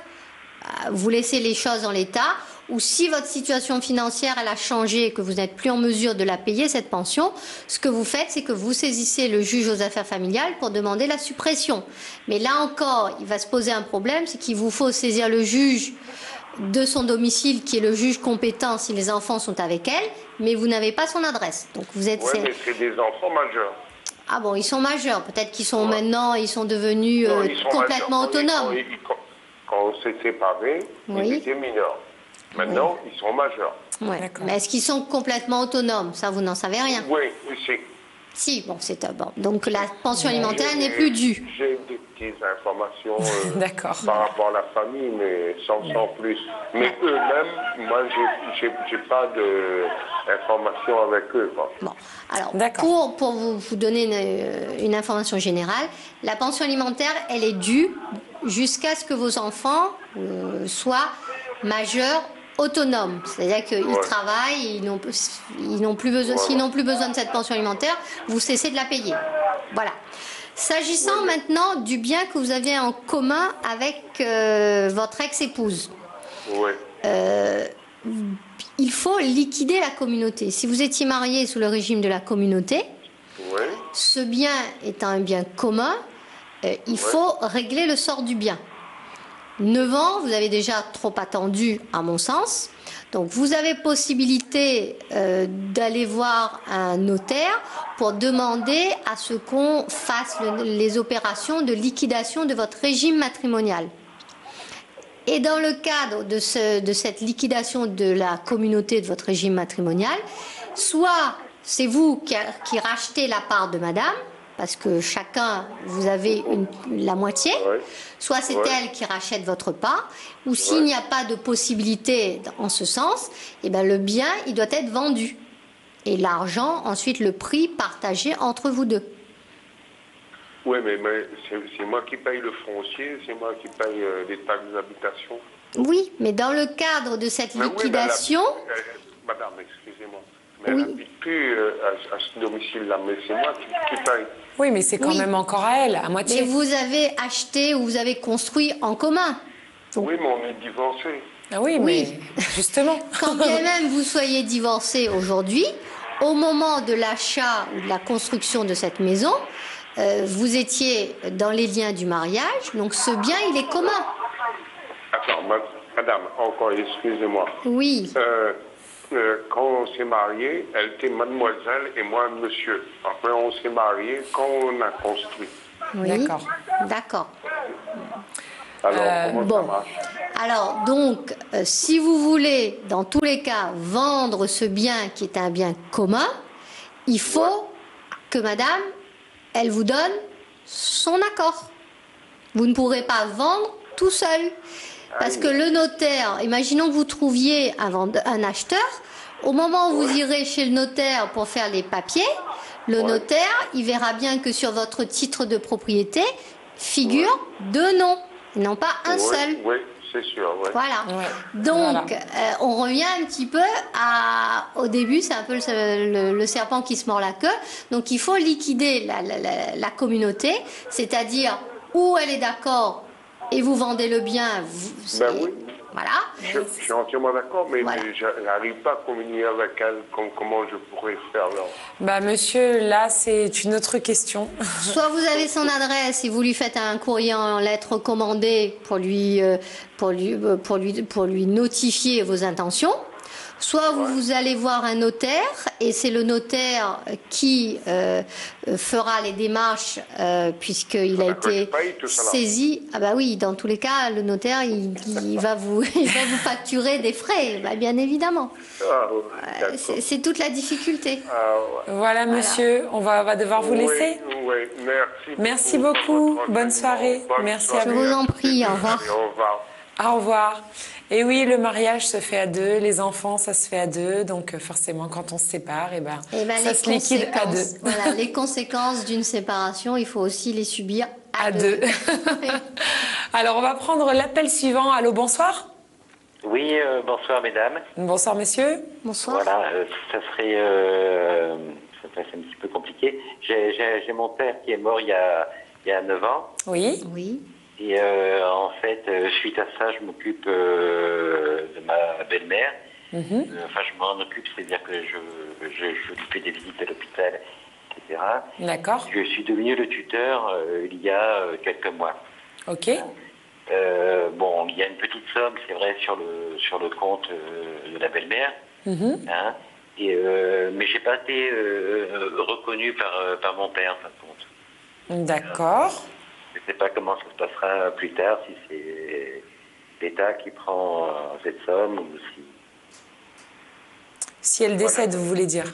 vous laissez les choses en l'état, ou si votre situation financière elle a changé et que vous n'êtes plus en mesure de la payer, cette pension, ce que vous faites, c'est que vous saisissez le juge aux affaires familiales pour demander la suppression. Mais là encore, il va se poser un problème, c'est qu'il vous faut saisir le juge de son domicile, qui est le juge compétent si les enfants sont avec elle, mais vous n'avez pas son adresse. Donc vous êtes... Oui, mais c'est des enfants majeurs. Ah bon, ils sont majeurs. Peut-être qu'ils sont maintenant, ils sont devenus complètement autonomes. Quand on s'est séparés, ils étaient mineurs. Maintenant, ils sont majeurs. Ouais. Mais est-ce qu'ils sont complètement autonomes? Ça, vous n'en savez rien. Oui, c'est... Si, bon, c'est bon. Donc la pension alimentaire n'est plus due. J'ai des petites informations D'accord. par rapport à la famille, mais sans plus. Mais eux-mêmes, moi, j'ai pas d'informations avec eux. Quoi. Bon, alors pour vous donner une information générale, la pension alimentaire, elle est due jusqu'à ce que vos enfants soient majeurs autonomes, c'est-à-dire qu'ils travaillent, ils n'ont plus besoin, s'ils n'ont plus besoin de cette pension alimentaire, vous cessez de la payer. Voilà. S'agissant maintenant du bien que vous aviez en commun avec votre ex-épouse, il faut liquider la communauté. Si vous étiez marié sous le régime de la communauté, ce bien étant un bien commun, il faut régler le sort du bien. 9 ans, vous avez déjà trop attendu, à mon sens. Donc, vous avez possibilité d'aller voir un notaire pour demander à ce qu'on fasse les opérations de liquidation de votre régime matrimonial. Et dans le cadre de cette liquidation de la communauté de votre régime matrimonial, soit c'est vous qui rachetez la part de madame, parce que chacun, vous avez la moitié, soit c'est elle qui rachète votre part, ou s'il n'y a pas de possibilité en ce sens, eh ben le bien, il doit être vendu. Et l'argent, ensuite le prix partagé entre vous deux. Oui, mais c'est moi qui paye le foncier, c'est moi qui paye les taxes d'habitation. Oui, mais dans le cadre de cette liquidation... Madame, excusez-moi. Mais elle n'habite plus à ce domicile-là, mais c'est moi qui paye. Oui, mais c'est quand même encore à elle, à moitié. Mais vous avez acheté ou vous avez construit en commun. Donc... Oui, mais on est divorcés. Ah oui, mais justement. Quand bien même vous soyez divorcés aujourd'hui, au moment de l'achat ou de la construction de cette maison, vous étiez dans les liens du mariage, donc ce bien, il est commun. Attends, madame, encore, excusez-moi. Oui. Quand on s'est mariés, elle était mademoiselle et moi monsieur. Après, on s'est mariés quand on a construit. Oui, d'accord. Alors, comment ça marche? Alors, donc, si vous voulez, dans tous les cas, vendre ce bien qui est un bien commun, il faut que madame, elle vous donne son accord. Vous ne pourrez pas vendre tout seul. Parce que le notaire, imaginons que vous trouviez un acheteur, au moment où vous irez chez le notaire pour faire les papiers, le notaire, il verra bien que sur votre titre de propriété figure 2 noms, non pas un seul. Oui, c'est sûr. Voilà. Donc, on revient un petit peu au début, c'est un peu le serpent qui se mord la queue. Donc, il faut liquider la communauté, c'est-à-dire où elle est d'accord et vous vendez le bien. Voilà. Je suis entièrement d'accord, mais je n'arrive pas à communiquer avec elle. Comment je pourrais faire là? Monsieur, là, c'est une autre question. Soit vous avez son adresse et vous lui faites un courrier en lettres recommandées pour lui notifier vos intentions. Soit vous allez voir un notaire et c'est le notaire qui fera les démarches puisqu'il a été saisi. Ah bah oui, dans tous les cas, le notaire il va vous facturer des frais, bien évidemment. C'est toute la difficulté. Voilà, monsieur, on va devoir vous laisser. Oui, merci. Merci beaucoup. Bonne soirée. Merci à vous. Je vous en prie. Au revoir. Au revoir. Au revoir. Et oui, le mariage se fait à 2, les enfants, ça se fait à 2, donc forcément, quand on se sépare, ça se liquide à 2. Voilà, les conséquences d'une séparation, il faut aussi les subir à 2. Alors, on va prendre l'appel suivant. Allô, bonsoir. Oui, bonsoir mesdames. Bonsoir messieurs. Bonsoir. Voilà, ça serait un petit peu compliqué. J'ai mon père qui est mort il y a 9 ans. Oui. Oui. Et en fait, suite à ça, je m'occupe de ma belle-mère belle-mère. Enfin, je m'en occupe, c'est-à-dire que je lui fais des visites à l'hôpital, etc. D'accord. Je suis devenu le tuteur il y a quelques mois. Ok. Bon, il y a une petite somme, c'est vrai, sur le compte de la belle-mère. Hein, mais j'ai pas été reconnu par mon père, en fin de compte. D'accord. Je ne sais pas comment ça se passera plus tard, si c'est l'État qui prend cette somme ou si... Si elle décède, vous voulez dire?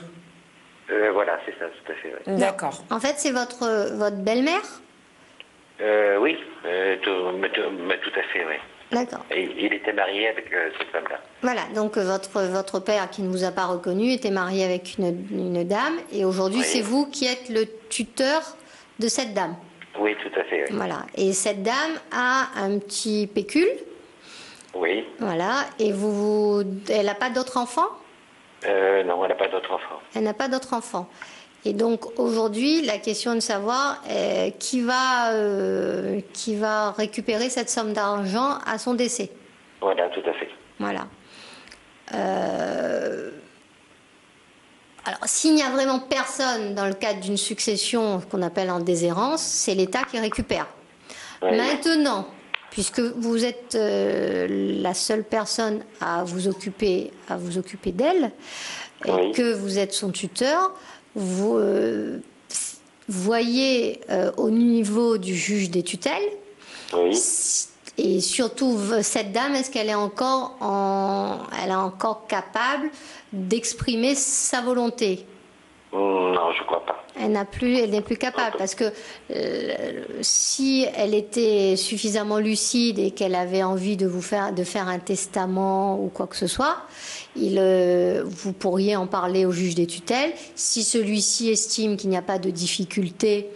Voilà, c'est ça, tout à fait. Ouais. D'accord. En fait, c'est votre belle-mère? Oui, tout à fait, oui. D'accord. Il était marié avec cette femme-là. Voilà, donc votre père, qui ne vous a pas reconnu, était marié avec une dame, et aujourd'hui, c'est vous qui êtes le tuteur de cette dame. Oui, tout à fait, oui. Voilà, et cette dame a un petit pécule. Oui. Voilà, et elle n'a pas d'autres enfants? Non, elle n'a pas d'autres enfants. Elle n'a pas d'autres enfants. Et donc aujourd'hui, la question de savoir qui va récupérer cette somme d'argent à son décès. Voilà, tout à fait. Voilà. Alors, s'il n'y a vraiment personne dans le cadre d'une succession qu'on appelle en déshérence, c'est l'État qui récupère. Ouais. Maintenant, puisque vous êtes la seule personne à vous occuper d'elle, et que vous êtes son tuteur, vous voyez au niveau du juge des tutelles, et surtout cette dame, est-ce qu'elle est encore capable d'exprimer sa volonté? Non, je crois pas. Elle n'est plus capable, parce que si elle était suffisamment lucide et qu'elle avait envie de faire un testament ou quoi que ce soit, vous pourriez en parler au juge des tutelles. Si celui-ci estime qu'il n'y a pas de difficulté,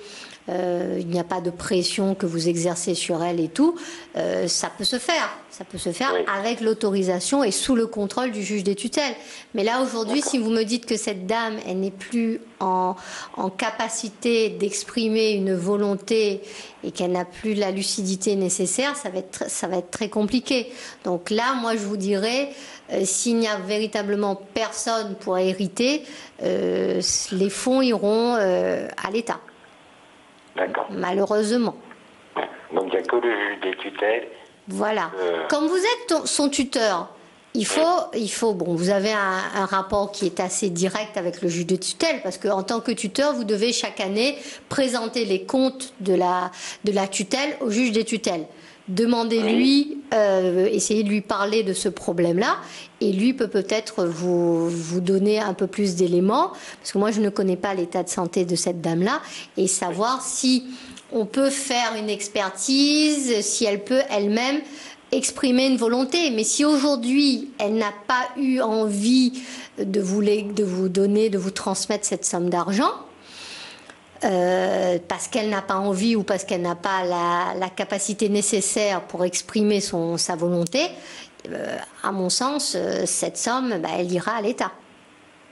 il n'y a pas de pression que vous exercez sur elle et tout, ça peut se faire. Ça peut se faire avec l'autorisation et sous le contrôle du juge des tutelles. Mais là, aujourd'hui, si vous me dites que cette dame, elle n'est plus en capacité d'exprimer une volonté et qu'elle n'a plus la lucidité nécessaire, ça va être très compliqué. Donc là, moi, je vous dirais, s'il n'y a véritablement personne pour hériter, les fonds iront à l'État. D'accord. Malheureusement. Donc il n'y a que le juge des tutelles. Voilà. Comme vous êtes son tuteur, il faut, bon, vous avez un rapport qui est assez direct avec le juge de tutelle, parce qu'en tant que tuteur, vous devez chaque année présenter les comptes de la tutelle au juge des tutelles. Demandez-lui, essayez de lui parler de ce problème-là, et lui peut-être vous donner un peu plus d'éléments, parce que moi je ne connais pas l'état de santé de cette dame-là, et savoir si on peut faire une expertise, si elle peut elle-même exprimer une volonté. Mais si aujourd'hui elle n'a pas eu envie de vous donner, de vous transmettre cette somme d'argent, parce qu'elle n'a pas envie ou parce qu'elle n'a pas la capacité nécessaire pour exprimer sa volonté, à mon sens, cette somme, elle ira à l'État.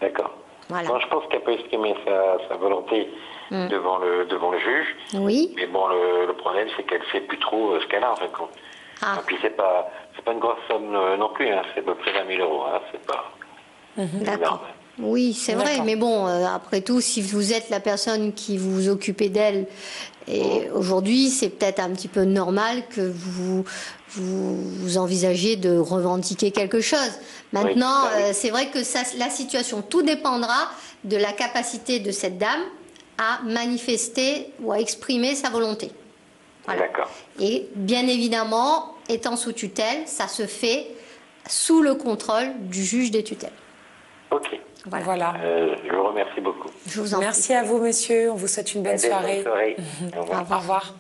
D'accord. Voilà. Bon, je pense qu'elle peut exprimer sa volonté devant le juge. Oui. Mais bon, le problème, c'est qu'elle ne sait plus trop ce qu'elle a, en fin de compte. Ah. Et puis, c'est pas une grosse somme non plus, hein, c'est à peu près 20 000 €. Hein, c'est pas... D'accord. Oui, c'est vrai, mais bon, après tout, si vous êtes la personne qui vous occupez d'elle, et aujourd'hui, c'est peut-être un petit peu normal que vous envisagiez de revendiquer quelque chose. Maintenant, c'est vrai que la situation, tout dépendra de la capacité de cette dame à manifester ou à exprimer sa volonté. Voilà. D'accord. Et bien évidemment, étant sous tutelle, ça se fait sous le contrôle du juge des tutelles. Ok. Voilà. Je vous remercie beaucoup. Je vous en Merci prie. à vous, monsieur. On vous souhaite une bonne soirée. Bonne soirée. Au revoir. Au revoir.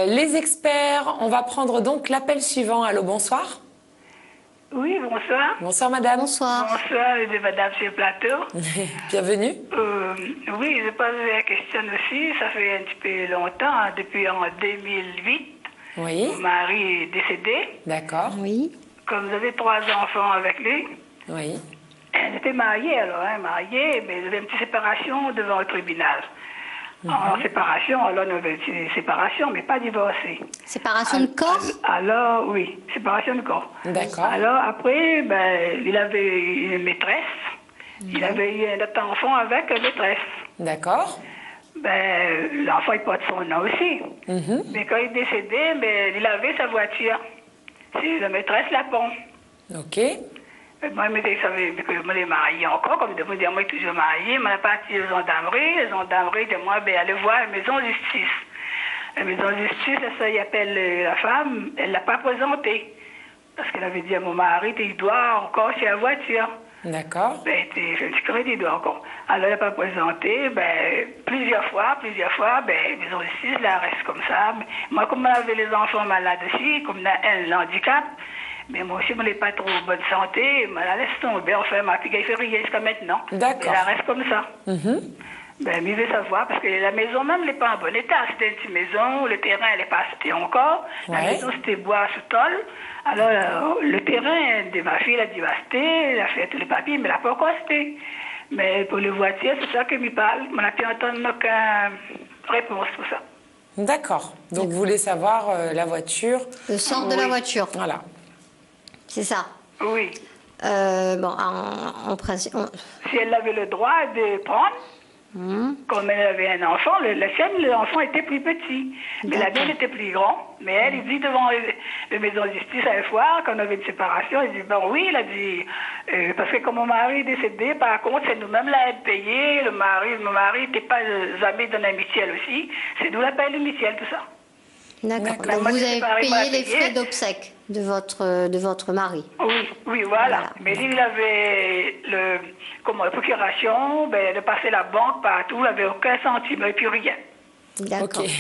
Les experts, on va prendre donc l'appel suivant. Allô, bonsoir. Oui, bonsoir. Bonsoir, madame. Bonsoir. Bonsoir, de madame sur le plateau. Bienvenue. Oui, je pose la question aussi. Ça fait un petit peu longtemps, depuis en 2008. Oui. Mon mari est décédé. D'accord. Oui. Comme vous avez 3 enfants avec lui. Oui. Elle était mariée alors, mariée, mais il y avait une petite séparation devant le tribunal. En séparation, alors on avait une séparation, mais pas divorcé. Séparation de corps? Alors, oui, séparation de corps. D'accord. Alors, après, ben, il avait une maîtresse. Il avait eu un autre enfant avec une maîtresse. D'accord. Ben, l'enfant, il porte son nom aussi. Mais quand il est décédé, ben, il avait sa voiture. C'est la maîtresse Lapon. Ok. Moi, je savais que je me mariée encore, comme de vous dire, moi, je suis toujours mariée. Je suis partie aux gendarmeries. Les gendarmeries, de moi, ben, aller voir la maison de justice. La maison de justice, ça, il appelle la femme, elle ne l'a pas présentée. Parce qu'elle avait dit à mon mari, il doit encore chez la voiture. D'accord. Ben, je me crédit, il doit encore. Alors, elle n'a pas présenté, ben, plusieurs fois, ben, la maison de justice, là, reste comme ça. Moi, comme j'avais les enfants malades aussi, comme elle, l'handicap, mais moi aussi, je n'ai pas trop bonne santé, je la laisse tomber. Enfin, ma fille, elle fait rien jusqu'à maintenant. D'accord. Elle reste comme ça. Ben, je veux savoir, parce que la maison même n'est pas en bon état. C'était une petite maison, le terrain, elle n'est pas acheté encore. La maison, c'était bois sous tôle. Alors, le terrain de ma fille, elle a dû acheter, elle a fait tous les papiers, mais elle n'a pas encore acheté. Mais pour les voitures, c'est ça que me parle. On n'a pu entendre aucune réponse pour ça. D'accord. Donc, vous voulez savoir la voiture. Le sort de la voiture. Voilà. C'est ça? Oui. Bon, en principe... Si elle avait le droit de prendre, comme elle avait un enfant, l'enfant était plus petit. Mais la mienne était plus grand. Mais elle, il dit devant la maison de justice à la fois, quand on avait une séparation, il dit, bon oui, il a dit, parce que comme mon mari est décédé, par contre, c'est nous-mêmes la aide payée. Mon mari n'était pas jamais dans la mutuelle aussi. C'est nous la paye le mutuelle, tout ça. D'accord. Donc vous avez payé les frais d'obsèques de votre mari. Oui, voilà. Mais lui, il avait la procuration, de passer la banque partout, il n'avait aucun centime, et puis rien. D'accord. Okay.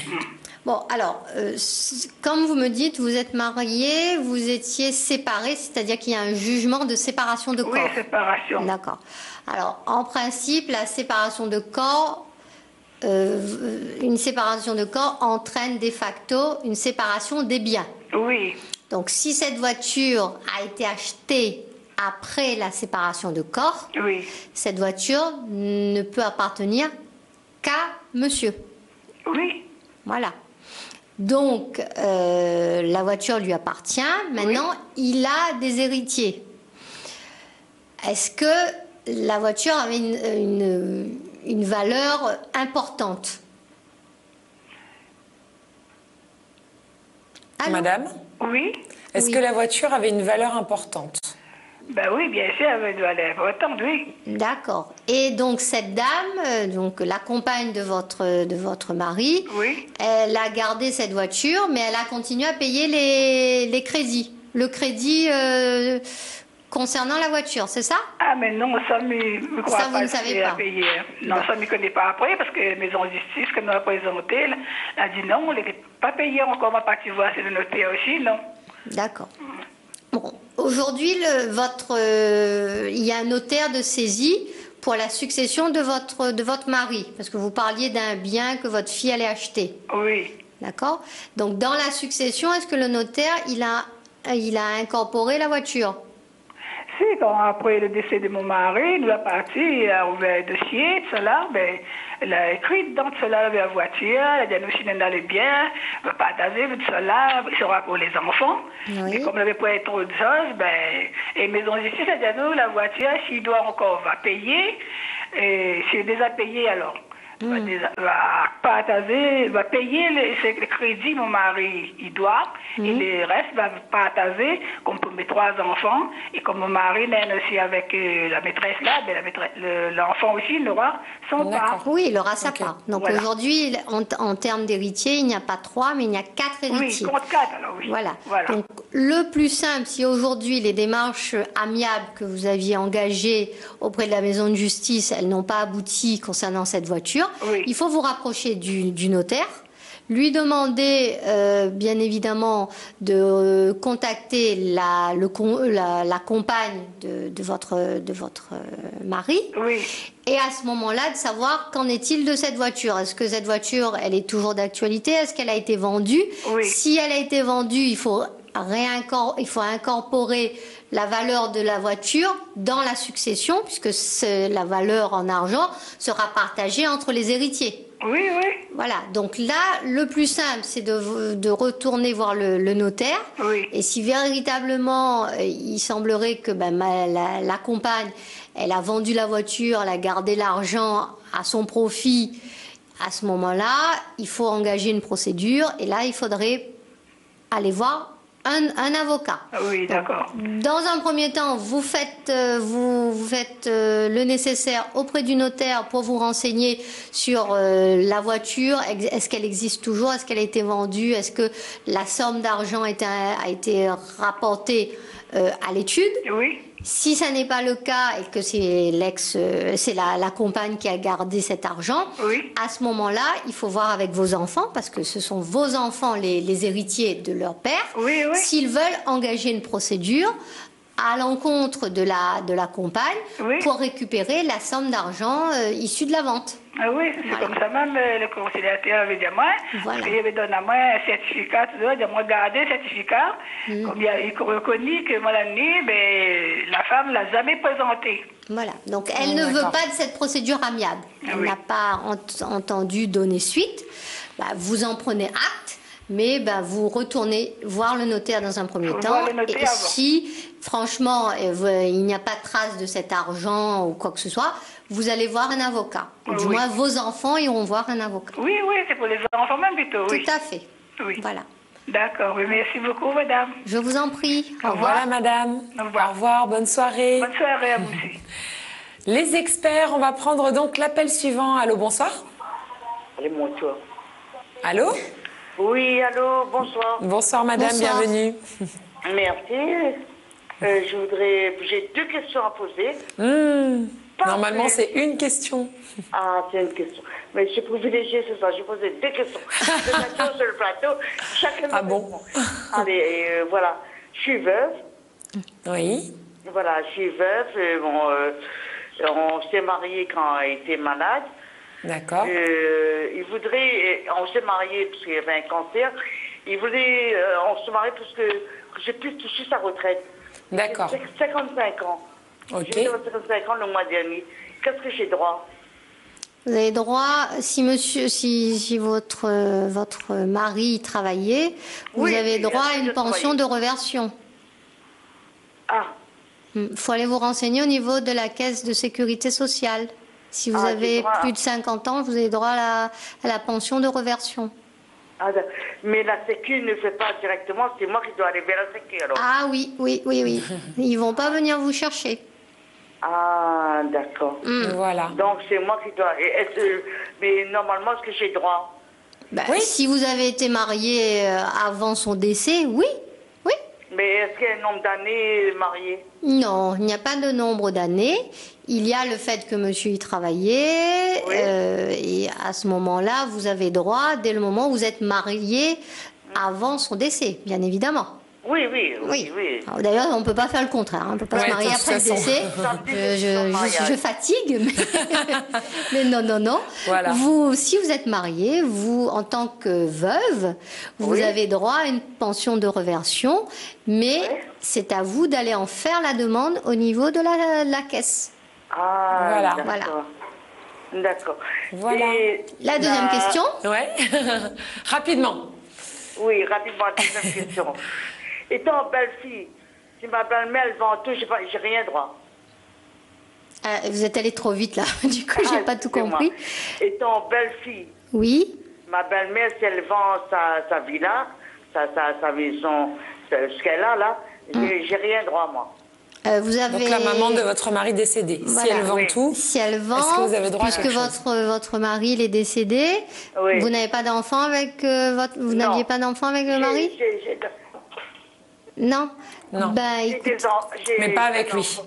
Bon, alors, comme vous me dites, vous êtes mariés, vous étiez séparés, c'est-à-dire qu'il y a un jugement de séparation de corps. Oui, séparation. D'accord. Alors, en principe, la séparation de corps... une séparation de corps entraîne de facto une séparation des biens. Oui. Donc, si cette voiture a été achetée après la séparation de corps, cette voiture ne peut appartenir qu'à monsieur. Oui. Voilà. Donc, la voiture lui appartient. Maintenant, il a des héritiers. Est-ce que la voiture avait une valeur importante? Allô? Madame? Oui. Est-ce que la voiture avait une valeur importante? Ben oui, bien sûr, elle avait une valeur importante, oui. D'accord. Et donc cette dame, donc la compagne de votre mari, elle a gardé cette voiture, mais elle a continué à payer les crédits. Le crédit concernant la voiture, c'est ça? Ah, mais non, ça, je ne crois ça, pas vous ne savez pas. Payer. Non, ça, je ne connais pas après, parce que la maison de justice, comme nous a présenté, elle a dit non, elle n'était pas payée encore, ma partie voir, c'est le notaire aussi, non. D'accord. Bon, aujourd'hui, il y a un notaire de saisie pour la succession de votre mari, parce que vous parliez d'un bien que votre fille allait acheter. Oui. D'accord. Donc, dans la succession, est-ce que le notaire, il a incorporé la voiture? Si, quand après le décès de mon mari, nous a parti, il a ouvert le dossier, tout cela, ben, elle a écrit dans tout cela la voiture, elle a dit nous si nous allons bien, on va partager tout cela, il sera pour les enfants. Mais comme elle n'avait pas trop de choses, ben, et maison de justice a dit nous, la voiture, s'il doit encore, va payer, et s'il déjà payé alors. Va partager, va payer les crédits, mon mari, il doit, et le reste va partager, comme pour mes 3 enfants, et comme mon mari naît aussi avec la maîtresse là, l'enfant aussi, il aura son part. Oui, il aura sa part. Donc aujourd'hui, en termes d'héritiers, il n'y a pas 3, mais il y a 4 héritiers. Oui, compte 4 alors, oui. Voilà. Donc le plus simple, si aujourd'hui les démarches amiables que vous aviez engagées auprès de la maison de justice, elles n'ont pas abouti concernant cette voiture, il faut vous rapprocher du notaire, lui demander bien évidemment de contacter la compagne de votre mari, et à ce moment-là de savoir qu'en est-il de cette voiture. Est-ce que cette voiture, elle est toujours d'actualité? Est-ce qu'elle a été vendue? Si elle a été vendue, il faut incorporer la valeur de la voiture dans la succession, puisque la valeur en argent sera partagée entre les héritiers. Oui, oui. Voilà, donc là, le plus simple, c'est de retourner voir le notaire. Oui. Et si véritablement, il semblerait que la compagne, elle a vendu la voiture, elle a gardé l'argent à son profit, à ce moment-là, il faut engager une procédure. Et là, il faudrait aller voir un avocat. Oui, d'accord. Dans un premier temps, vous faites le nécessaire auprès du notaire pour vous renseigner sur la voiture. Est-ce qu'elle existe toujours? Est-ce qu'elle a été vendue? Est-ce que la somme d'argent a été rapportée à l'étude? Oui. Si ça n'est pas le cas et que c'est la compagne qui a gardé cet argent, oui. À ce moment-là, il faut voir avec vos enfants, parce que ce sont vos enfants les héritiers de leur père, oui, oui. S'ils veulent engager une procédure à l'encontre de la compagne, oui. Pour récupérer la somme d'argent issue de la vente. Ah oui, c'est voilà. Comme ça même le conciliateur avait dit à moi, voilà. Il avait donné à moi un certificat, il a dit à moi garder le certificat, comme il reconnu que moi l'année, la femme ne l'a jamais présenté. Voilà, donc elle ne veut pas de cette procédure amiable. Elle n'a pas entendu donner suite. Vous en prenez acte. Mais vous retournez voir le notaire dans un premier temps. Et si, franchement, il n'y a pas de trace de cet argent ou quoi que ce soit, vous allez voir un avocat. Ou du moins, vos enfants iront voir un avocat. Oui, oui, c'est pour les enfants même plutôt. Tout à fait. Oui. Voilà. D'accord, oui, merci beaucoup, madame. Je vous en prie. Au revoir. Voilà, madame. Au revoir. Au revoir, bonne soirée. Bonne soirée à vous aussi. Les experts, on va prendre donc l'appel suivant. Allô, bonsoir. Allez, bonsoir. Allô? Oui, allô, bonsoir. Bonsoir, madame, bonsoir. Bienvenue. Merci. J'ai 2 questions à poser. Normalement, c'est une question. Ah, c'est une question. Mais je suis privilégiée ce soir. J'ai posé 2 questions. 2 questions sur le plateau. Chacun ah bon? Allez, voilà. Je suis veuve. Oui. Voilà, je suis veuve. On s'est mariés quand elle était malade. D'accord. On s'est mariés parce qu'il y avait un cancer. On se marie parce que j'ai pu toucher sa retraite. D'accord. J'ai 55 ans. Ok. J'ai 55 ans le mois dernier. Qu'est-ce que j'ai droit? Vous avez droit, si votre mari travaillait, vous avez droit à une pension de reversion. Ah. Il faut aller vous renseigner au niveau de la caisse de sécurité sociale. Si vous avez plus de 50 ans, vous avez droit à la pension de reversion. Ah, mais la Sécu ne fait pas directement, c'est moi qui dois aller vers la Sécu alors. Ah oui. Ils vont pas venir vous chercher. Ah, d'accord. Voilà. Donc c'est moi qui dois... mais normalement, est-ce que j'ai droit? Oui. Si vous avez été marié avant son décès, oui. Mais est-ce qu'il y a un nombre d'années marié? Non, il n'y a pas de nombre d'années. Il y a le fait que monsieur y travaillait. Oui. Et à ce moment-là, vous avez droit, dès le moment où vous êtes marié avant son décès, bien évidemment. Oui. D'ailleurs, on ne peut pas faire le contraire. On ne peut pas se marier après le décès. Je fatigue, mais non. Voilà. Si vous êtes marié, vous, en tant que veuve, vous avez droit à une pension de reversion, mais c'est à vous d'aller en faire la demande au niveau de la caisse. Ah, d'accord. Voilà. Et la deuxième question? Ouais. Rapidement. Oui, rapidement, la deuxième question. Étant belle-fille, si ma belle-mère vend tout, j'ai rien droit. Vous êtes allé trop vite là, du coup j'ai pas tout compris. Étant belle-fille, oui. Ma belle-mère, si elle vend sa villa, sa maison, ce qu'elle a là, j'ai rien droit moi. Vous avez... Donc la maman de votre mari décédé, voilà. Si elle vend tout, si elle vend, est-ce que vous avez droit puisque votre mari il est décédé, vous n'avez pas d'enfant avec vous n'aviez pas d'enfant avec le mari? Non. Écoute, mais pas avec lui.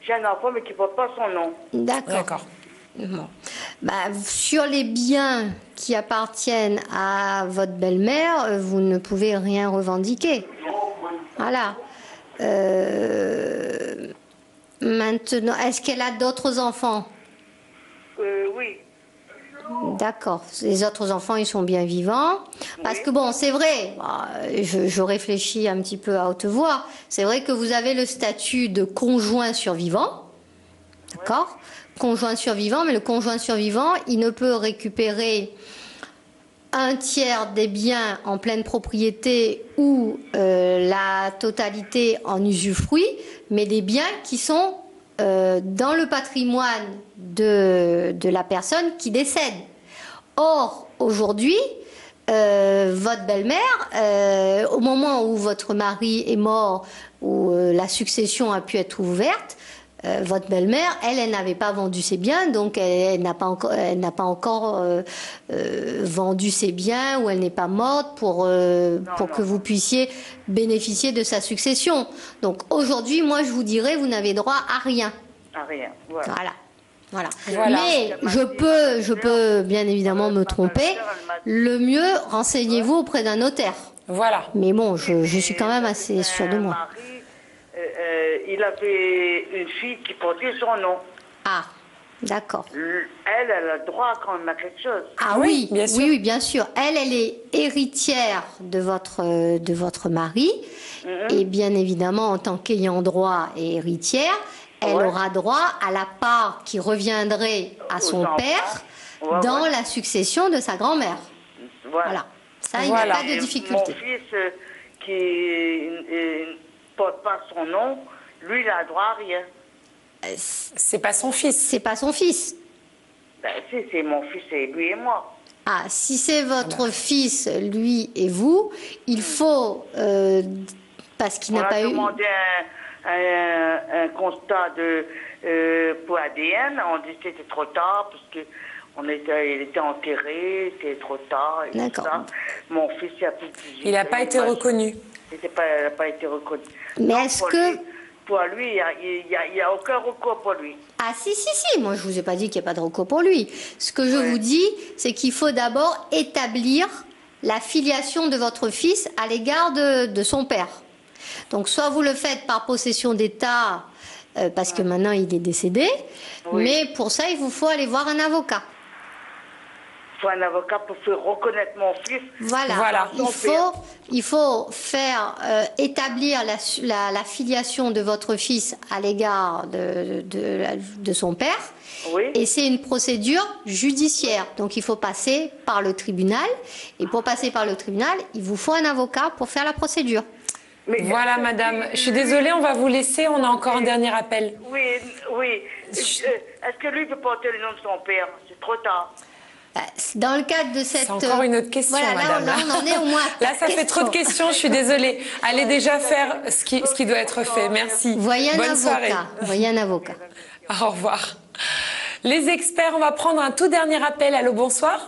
J'ai un enfant, mais qui ne porte pas son nom. D'accord. Bon. Sur les biens qui appartiennent à votre belle-mère, vous ne pouvez rien revendiquer. Voilà. Maintenant, est-ce qu'elle a d'autres enfants? Oui. D'accord. Les autres enfants, ils sont bien vivants. Parce que bon, c'est vrai, je réfléchis un petit peu à haute voix, c'est vrai que vous avez le statut de conjoint survivant. D'accord ? Conjoint survivant, mais le conjoint survivant, il ne peut récupérer un tiers des biens en pleine propriété ou la totalité en usufruit, mais des biens qui sont dans le patrimoine de la personne qui décède. Or, aujourd'hui, votre belle-mère, au moment où votre mari est mort, où la succession a pu être ouverte, votre belle-mère, elle n'avait pas vendu ses biens, donc elle n'a pas encore vendu ses biens, ou elle n'est pas morte pour que vous puissiez bénéficier de sa succession. Donc aujourd'hui, moi je vous dirais, vous n'avez droit à rien. À rien, voilà. Voilà. Mais je peux bien évidemment me tromper. Le mieux, renseignez-vous auprès d'un notaire. Voilà. Mais bon, je suis quand même assez sûre de moi. Il avait une fille qui portait son nom. Ah, d'accord. Elle a le droit quand même à quelque chose. Ah oui, bien sûr. Oui, bien sûr. Elle est héritière de votre mari. Et bien évidemment, en tant qu'ayant droit et héritière, elle aura droit à la part qui reviendrait à son père dans la succession de sa grand-mère. Voilà. Ça, il n'y a pas de difficulté. Mon fils qui ne porte pas son nom, lui, il a droit à rien. C'est pas son fils. C'est pas son fils. Ben, si, c'est mon fils, c'est lui et moi. Ah, si c'est votre fils, lui et vous, il faut, parce qu'il n'a pas eu... On a demandé un constat pour ADN, on dit que c'était trop tard, parce que il était enterré, c'était trop tard, et tout ça. Mon fils, il a plus de 18 ans. Il n'a pas été reconnu. Il n'a pas été reconnu. Mais est-ce que... Pour lui, il n'y a aucun recours pour lui. Ah si, moi je ne vous ai pas dit qu'il n'y a pas de recours pour lui. Ce que je vous dis, c'est qu'il faut d'abord établir la filiation de votre fils à l'égard de son père. Donc soit vous le faites par possession d'état, parce que maintenant il est décédé, mais pour ça il vous faut aller voir un avocat. Il faut un avocat pour faire reconnaître mon fils. Voilà. Il faut faire établir la filiation de votre fils à l'égard de son père. Oui. Et c'est une procédure judiciaire. Donc il faut passer par le tribunal. Et pour passer par le tribunal, il vous faut un avocat pour faire la procédure. Mais voilà, madame. Je suis désolée, on va vous laisser. On a encore un dernier appel. Oui. Est-ce que lui peut porter le nom de son père? C'est trop tard. Dans le cadre de cette... C'est encore une autre question, madame. Là, on en est au moins. Là, ça fait trop de questions, je suis désolée. Allez déjà faire ce qui doit être fait. Merci. Bonne soirée. Voyez un avocat. Au revoir. Les experts, on va prendre un tout dernier appel. Allô, bonsoir.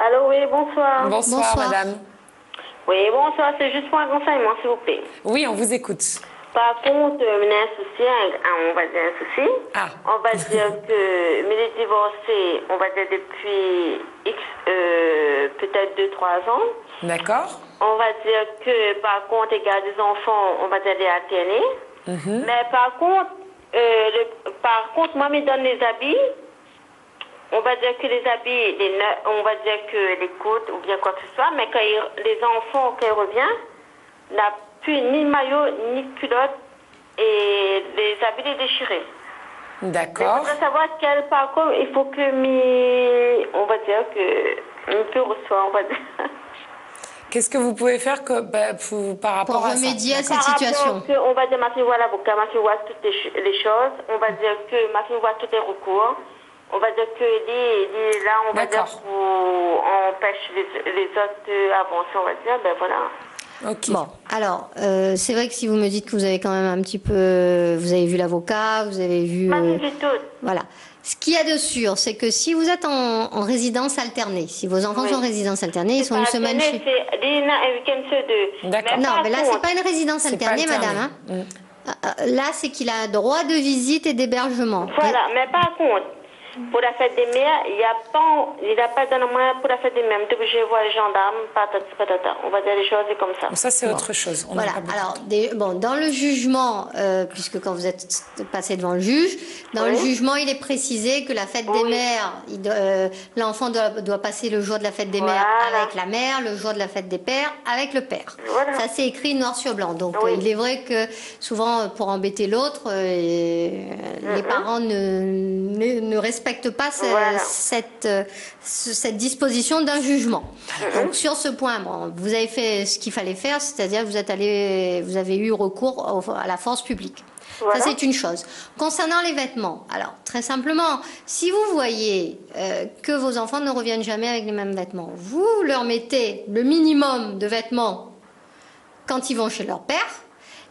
Allô, oui, bonsoir. Bonsoir, madame. Oui, bonsoir, c'est juste pour un renseignement, s'il vous plaît. Oui, on vous écoute. Par contre, on a un souci, on va dire un souci. On va dire que mais les divorcés, on va dire depuis peut-être 2-3 ans. D'accord. On va dire que par contre, il y a des enfants, on va dire les alternés. Mais par contre, moi, me donne les habits. On va dire que les habits, on va dire que les côtes ou bien quoi que ce soit, mais quand les enfants, quand ils reviennent, n'a plus ni maillot, ni culotte, et les habits les déchirés. D'accord. Je voudrais savoir quel parcours il faut que on va dire que peut reçoir, on va dire. Qu'est-ce que vous pouvez faire par rapport à ça? Pour remédier à cette situation. On va dire, ma fille voit l'avocat, ma fille voit toutes les choses, on va dire que ma fille voit tous les recours. On va dire que là, on va dire qu'on empêche les autres avancer, on va dire, ben voilà. Ok. Bon, alors, c'est vrai que si vous me dites que vous avez quand même un petit peu... Vous avez vu l'avocat, vous avez vu... Voilà. Ce qu'il y a de sûr, c'est que si vous êtes en résidence alternée, si vos enfants sont en résidence alternée, ils sont une semaine chez... D'accord. Non, mais là, c'est pas une résidence alternée, madame. Là, c'est qu'il a droit de visite et d'hébergement. Voilà, mais par contre... Pour la fête des mères, il n'a pas donné moyen pour la fête des mères. Donc je vois les gendarmes, patata. On va dire les choses comme ça. Ça, c'est autre chose. Voilà. Alors, dans le jugement, puisque quand vous êtes passé devant le juge, dans le jugement, il est précisé que la fête des mères, l'enfant doit passer le jour de la fête des mères avec la mère, le jour de la fête des pères avec le père. Voilà. Ça, c'est écrit noir sur blanc. Donc, il est vrai que souvent, pour embêter l'autre, les parents ne respectent pas cette disposition d'un jugement. Donc sur ce point, vous avez fait ce qu'il fallait faire, c'est-à-dire que vous avez eu recours à la force publique. Voilà. Ça, c'est une chose. Concernant les vêtements, alors très simplement, si vous voyez que vos enfants ne reviennent jamais avec les mêmes vêtements, vous leur mettez le minimum de vêtements quand ils vont chez leur père.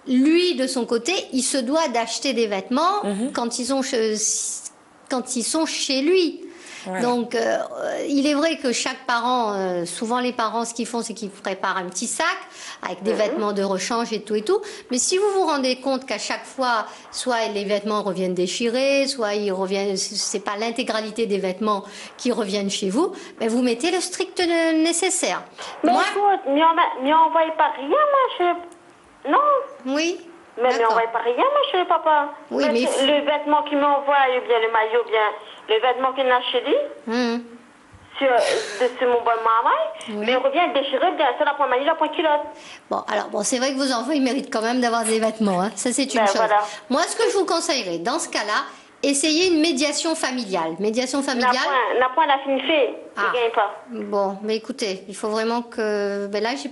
Lui, de son côté, il se doit d'acheter des vêtements quand ils sont chez lui. Voilà. Donc, il est vrai que chaque parent, souvent les parents, ce qu'ils font, c'est qu'ils préparent un petit sac avec des vêtements de rechange et tout. Mais si vous vous rendez compte qu'à chaque fois, soit les vêtements reviennent déchirés, soit ils reviennent, c'est pas l'intégralité des vêtements qui reviennent chez vous, mais vous mettez le strict nécessaire. Mais écoute, mais envoyez pas rien, moi, non. Oui. Mais on va pas rien, monsieur le papa. Oui, mais le vêtement qu'il m'envoie, ou bien le maillot, ou bien le vêtement qu'il a chez lui, sur mon bon maman, mais il revient déchiré, bien sûr, la point maillot, la point culotte. Bon, alors, c'est vrai que vos enfants, ils méritent quand même d'avoir des vêtements, hein. Ça, c'est une chose. Voilà. Moi, ce que je vous conseillerais, dans ce cas-là, essayez une médiation familiale. Médiation familiale. La point la fine fée, il gagne pas. Bon, mais écoutez, il faut vraiment que. Ben là, j'ai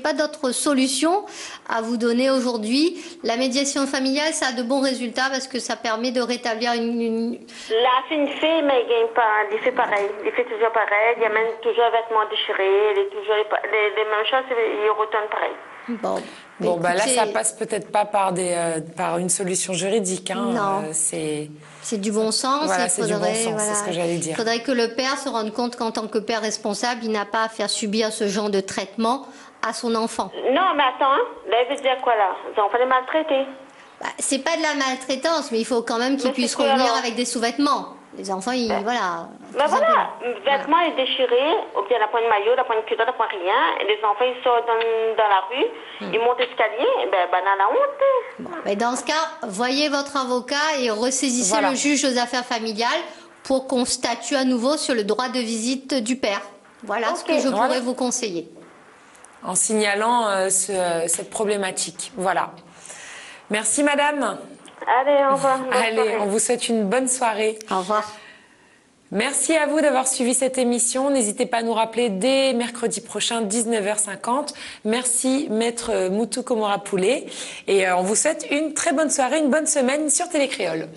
pas d'autres solutions à vous donner aujourd'hui. La médiation familiale, ça a de bons résultats parce que ça permet de rétablir une... La fine fée, mais il gagne pas. Il fait pareil. Il fait toujours pareil. Il amène toujours un vêtement déchiré. Il est toujours les mêmes choses. Il retourne pareil. Bon, bah là, ça passe peut-être pas par une solution juridique. Hein. Non. C'est du bon sens. Voilà, c'est du bon sens, c'est ce que j'allais dire. Il faudrait que le père se rende compte qu'en tant que père responsable, il n'a pas à faire subir ce genre de traitement à son enfant. Non, mais attends, là, il veut dire quoi, là? Les enfants les maltraités. C'est pas de la maltraitance, mais il faut quand même qu'ils puissent revenir avec des sous-vêtements. Les enfants, voilà. Ben voilà, le vêtement est déchiré, ou bien la pointe de maillot, la pointe de culotte, la pointe rien, et les enfants, ils sortent dans la rue, ils montent l'escalier, ben, à la honte. Bon, mais dans ce cas, voyez votre avocat et ressaisissez le juge aux affaires familiales pour qu'on statue à nouveau sur le droit de visite du père. Voilà ce que je pourrais vous conseiller. En signalant cette problématique. Voilà. Merci, madame. Allez, au revoir. Allez, on vous souhaite une bonne soirée. Au revoir. Merci à vous d'avoir suivi cette émission. N'hésitez pas à nous rappeler dès mercredi prochain, 19h50. Merci, maître Moutou Komora Poulet. Et on vous souhaite une très bonne soirée, une bonne semaine sur Télécréole.